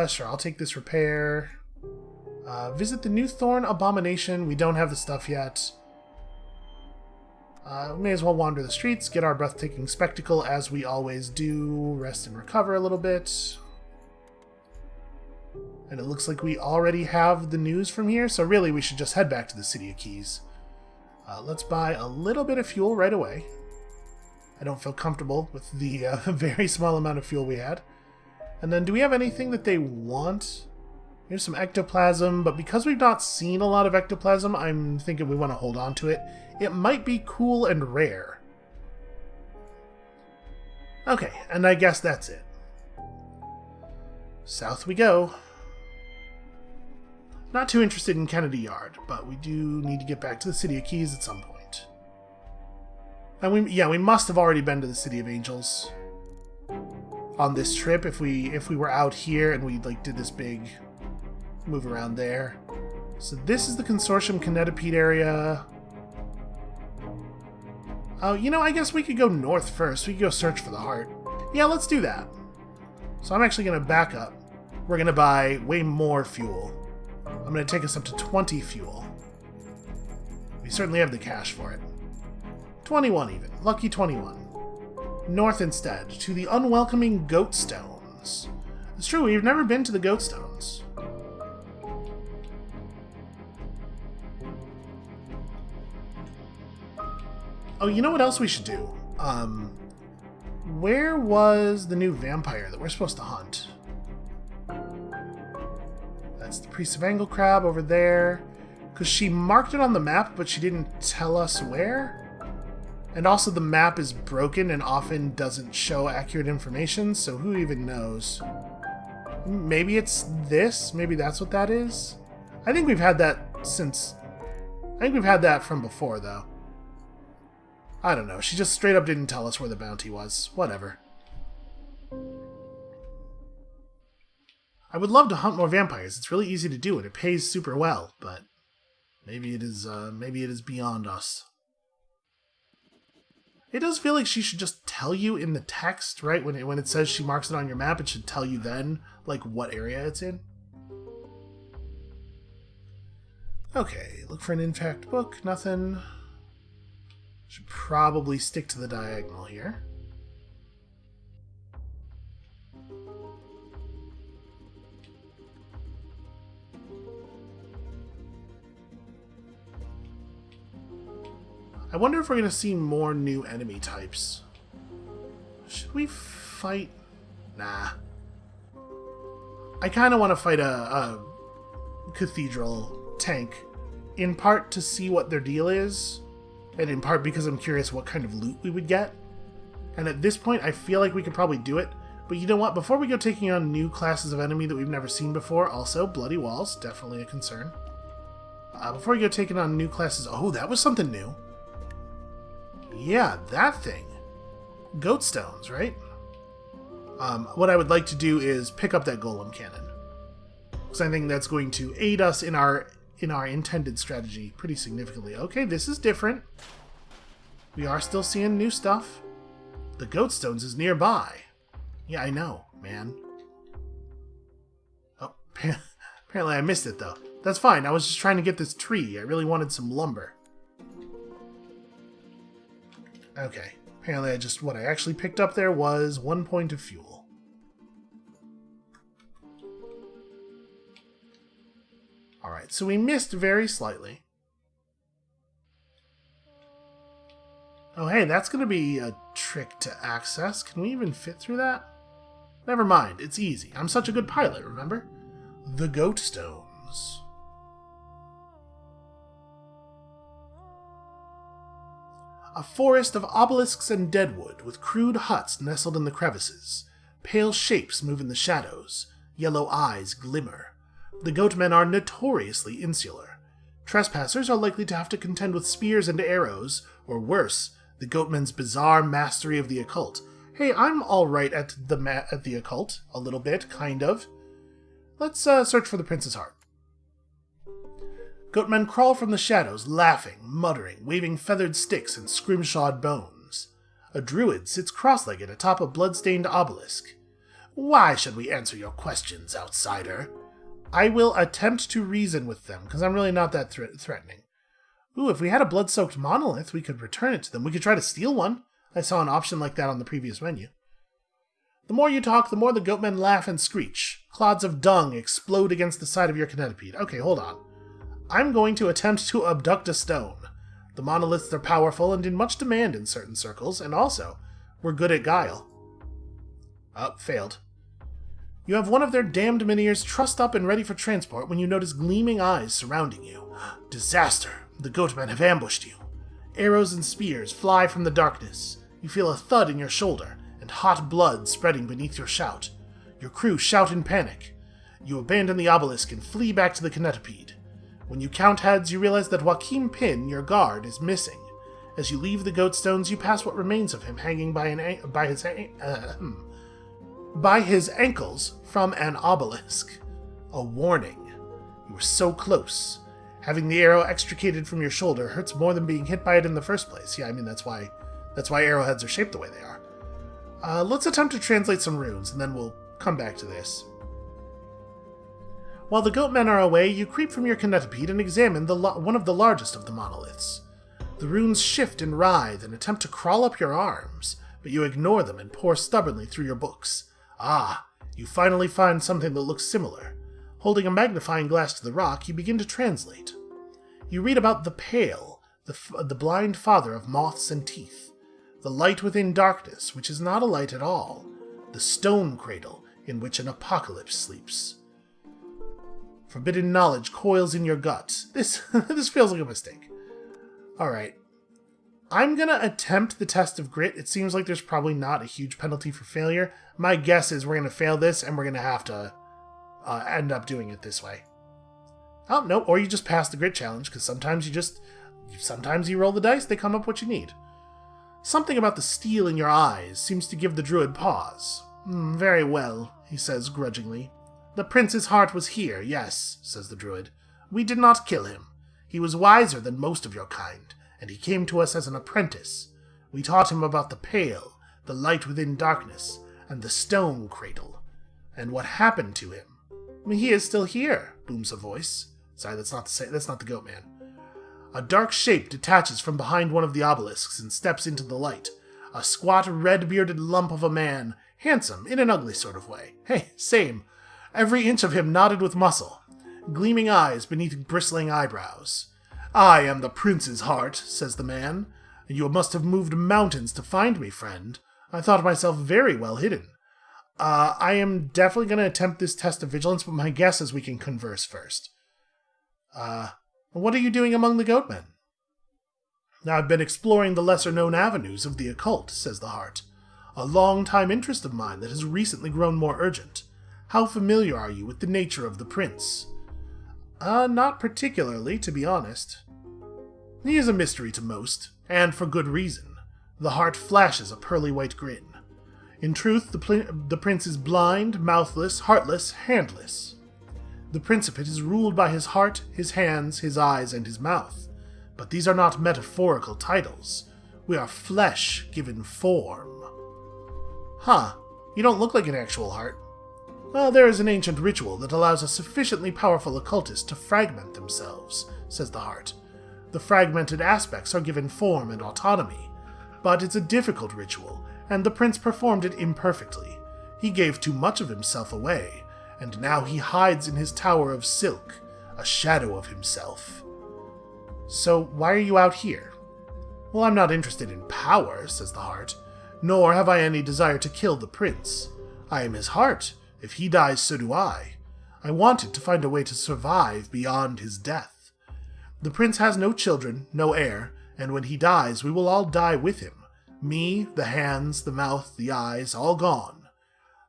Sure, I'll take this repair. Visit the New Thorn Abomination. We don't have the stuff yet. We may as well wander the streets, get our breathtaking spectacle as we always do. Rest and recover a little bit. And it looks like we already have the news from here, so really we should just head back to the City of Keys. Let's buy a little bit of fuel right away. I don't feel comfortable with the very small amount of fuel we had. And then do we have anything that they want? Here's some ectoplasm, but because we've not seen a lot of ectoplasm, I'm thinking we want to hold on to it. It might be cool and rare. Okay, and I guess that's it. South we go. Not too interested in Kennedy Yard, but we do need to get back to the City of Keys at some point. And we must have already been to the City of Angels on this trip if we were out here and we did this big move around there. So this is the Consortium Kinetipede area. Oh, I guess we could go north first. We could go search for the heart. Yeah, let's do that. So I'm actually going to back up. We're going to buy way more fuel. I'm going to take us up to 20 fuel. We certainly have the cash for it. 21 even. Lucky 21. North instead, to the unwelcoming Goat Stones. It's true, we've never been to the Goat Stones. Oh, you know what else we should do? Where was the new vampire that we're supposed to hunt? That's the Priest of Angle Crab over there. Because she marked it on the map, but she didn't tell us where. And also the map is broken and often doesn't show accurate information, so who even knows? Maybe it's this? Maybe that's what that is? I think we've had that from before, though. I don't know. She just straight up didn't tell us where the bounty was. Whatever. I would love to hunt more vampires. It's really easy to do and it pays super well, but maybe it is beyond us. It does feel like she should just tell you in the text, right? When it says she marks it on your map, it should tell you then, what area it's in. Okay, look for an infect book. Nothing. Should probably stick to the diagonal here. I wonder if we're going to see more new enemy types. Should we fight? Nah. I kind of want to fight a cathedral tank, in part to see what their deal is, and in part because I'm curious what kind of loot we would get. And at this point, I feel like we could probably do it. But you know what? Before we go taking on new classes of enemy that we've never seen before, also, bloody walls, definitely a concern. Before we go taking on new classes... Oh, that was something new. Yeah, that thing. Goat stones, right? What I would like to do is pick up that golem cannon, because I think that's going to aid us in our intended strategy pretty significantly. Okay, this is different. We are still seeing new stuff. The goat stones is nearby. Yeah, I know, man. Oh, apparently I missed it, though. That's fine. I was just trying to get this tree. I really wanted some lumber. Okay. Apparently what I actually picked up there was 1 point of fuel. Alright, so we missed very slightly. Oh, hey, that's going to be a trick to access. Can we even fit through that? Never mind, it's easy. I'm such a good pilot, remember? The goat stones. A forest of obelisks and deadwood, with crude huts nestled in the crevices. Pale shapes move in the shadows. Yellow eyes glimmer. The goatmen are notoriously insular. Trespassers are likely to have to contend with spears and arrows, or worse, the goatmen's bizarre mastery of the occult. Hey, I'm alright at the occult. A little bit, kind of. Let's search for the prince's heart. Goatmen crawl from the shadows, laughing, muttering, waving feathered sticks and scrimshawed bones. A druid sits cross-legged atop a blood-stained obelisk. Why should we answer your questions, outsider? I will attempt to reason with them, because I'm really not that threatening. Ooh, if we had a blood-soaked monolith, we could return it to them. We could try to steal one. I saw an option like that on the previous menu. The more you talk, the more the goatmen laugh and screech. Clods of dung explode against the side of your canopede. Okay, hold on. I'm going to attempt to abduct a stone. The monoliths are powerful and in much demand in certain circles, and also, we're good at guile. Oh, failed. You have one of their damned minions trussed up and ready for transport when you notice gleaming eyes surrounding you. Disaster! The goatmen have ambushed you. Arrows and spears fly from the darkness. You feel a thud in your shoulder, and hot blood spreading beneath your shout. Your crew shout in panic. You abandon the obelisk and flee back to the canopede. When you count heads, you realize that Joaquin Pin, your guard, is missing. As you leave the goat stones, you pass what remains of him hanging by his ankles from an obelisk. A warning. You were so close. Having the arrow extricated from your shoulder hurts more than being hit by it in the first place. Yeah, I mean, that's why arrowheads are shaped the way they are. Let's attempt to translate some runes, and then we'll come back to this. While the goatmen are away, you creep from your canopede and examine one of the largest of the monoliths. The runes shift and writhe and attempt to crawl up your arms, but you ignore them and pore stubbornly through your books. Ah, you finally find something that looks similar. Holding a magnifying glass to the rock, you begin to translate. You read about the Pale, the blind father of moths and teeth. The light within darkness, which is not a light at all. The stone cradle, in which an apocalypse sleeps. Forbidden knowledge coils in your gut. This feels like a mistake. Alright. I'm gonna attempt the test of grit. It seems like there's probably not a huge penalty for failure. My guess is we're gonna fail this, and we're gonna have to end up doing it this way. Oh, no, or you just pass the grit challenge, because sometimes you roll the dice, they come up what you need. Something about the steel in your eyes seems to give the druid pause. Very well, he says grudgingly. The prince's heart was here, yes, says the druid. We did not kill him. He was wiser than most of your kind, and he came to us as an apprentice. We taught him about the Pale, the light within darkness, and the stone cradle. And what happened to him? He is still here, booms a voice. Sorry, that's not the goat man. A dark shape detaches from behind one of the obelisks and steps into the light. A squat, red-bearded lump of a man, handsome in an ugly sort of way. Hey, same. Every inch of him knotted with muscle, gleaming eyes beneath bristling eyebrows. I am the prince's heart, says the man. You must have moved mountains to find me, friend. I thought myself very well hidden. I am definitely going to attempt this test of vigilance, but my guess is we can converse first. What are you doing among the goatmen? I've been exploring the lesser-known avenues of the occult, says the heart. A long-time interest of mine that has recently grown more urgent. How familiar are you with the nature of the prince? Not particularly, to be honest. He is a mystery to most, and for good reason. The heart flashes a pearly white grin. In truth, the prince is blind, mouthless, heartless, handless. The Principate is ruled by his heart, his hands, his eyes, and his mouth. But these are not metaphorical titles. We are flesh given form. Huh, you don't look like an actual heart. Well, there is an ancient ritual that allows a sufficiently powerful occultist to fragment themselves, says the heart. The fragmented aspects are given form and autonomy. But it's a difficult ritual, and the prince performed it imperfectly. He gave too much of himself away, and now he hides in his tower of silk, a shadow of himself. So why are you out here? Well, I'm not interested in power, says the heart, nor have I any desire to kill the prince. I am his heart. If he dies, so do I. I wanted to find a way to survive beyond his death. The prince has no children, no heir, and when he dies, we will all die with him. Me, the hands, the mouth, the eyes, all gone.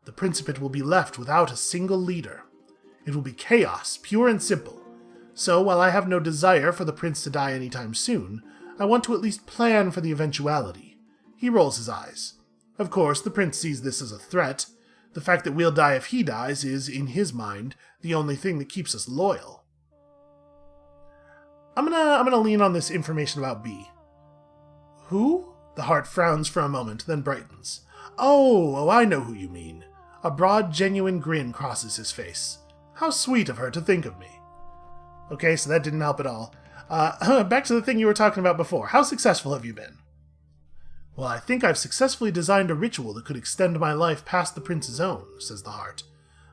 The Principate will be left without a single leader. It will be chaos, pure and simple. So, while I have no desire for the prince to die anytime soon, I want to at least plan for the eventuality. He rolls his eyes. Of course, the prince sees this as a threat. The fact that we'll die if he dies is, in his mind, the only thing that keeps us loyal. I'm gonna lean on this information about B. Who? The heart frowns for a moment, then brightens. Oh, I know who you mean. A broad, genuine grin crosses his face. How sweet of her to think of me. Okay, so that didn't help at all. Back to the thing you were talking about before. How successful have you been? Well, I think I've successfully designed a ritual that could extend my life past the prince's own, says the heart.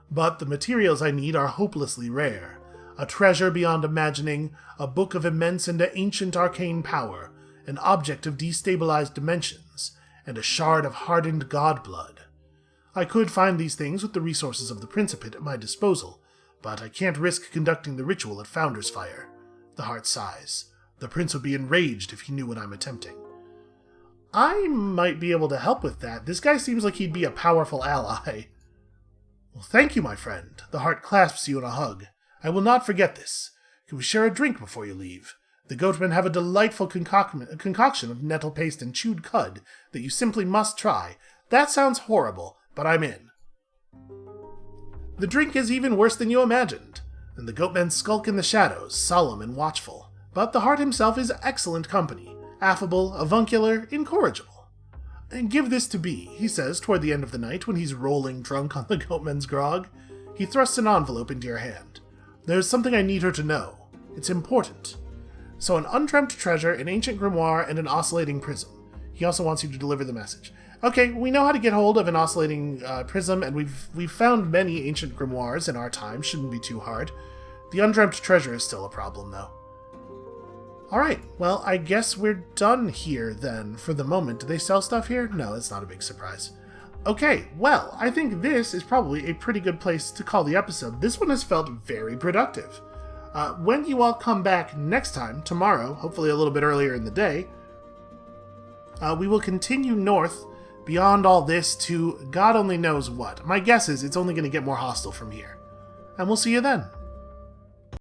But the materials I need are hopelessly rare. A treasure beyond imagining, a book of immense and ancient arcane power, an object of destabilized dimensions, and a shard of hardened god blood. I could find these things with the resources of the Principate at my disposal, but I can't risk conducting the ritual at Founder's Fire. The heart sighs. The prince would be enraged if he knew what I'm attempting. I might be able to help with that. This guy seems like he'd be a powerful ally. Well, thank you, my friend. The heart clasps you in a hug. I will not forget this. Can we share a drink before you leave? The goatmen have a delightful concoction of nettle paste and chewed cud that you simply must try. That sounds horrible, but I'm in. The drink is even worse than you imagined, and the goatmen skulk in the shadows, solemn and watchful. But the heart himself is excellent company, affable, avuncular, incorrigible. And give this to B, he says toward the end of the night when he's rolling drunk on the goatmen's grog. He thrusts an envelope into your hand. There's something I need her to know. It's important. So an untreamt treasure, an ancient grimoire, and an oscillating prism. He also wants you to deliver the message. Okay, we know how to get hold of an oscillating prism, and we've found many ancient grimoires in our time. Shouldn't be too hard. The undreamt treasure is still a problem, though. Alright, well, I guess we're done here, then, for the moment. Do they sell stuff here? No, it's not a big surprise. Okay, well, I think this is probably a pretty good place to call the episode. This one has felt very productive. When you all come back next time, tomorrow, hopefully a little bit earlier in the day, we will continue north beyond all this to God only knows what. My guess is it's only going to get more hostile from here. And we'll see you then.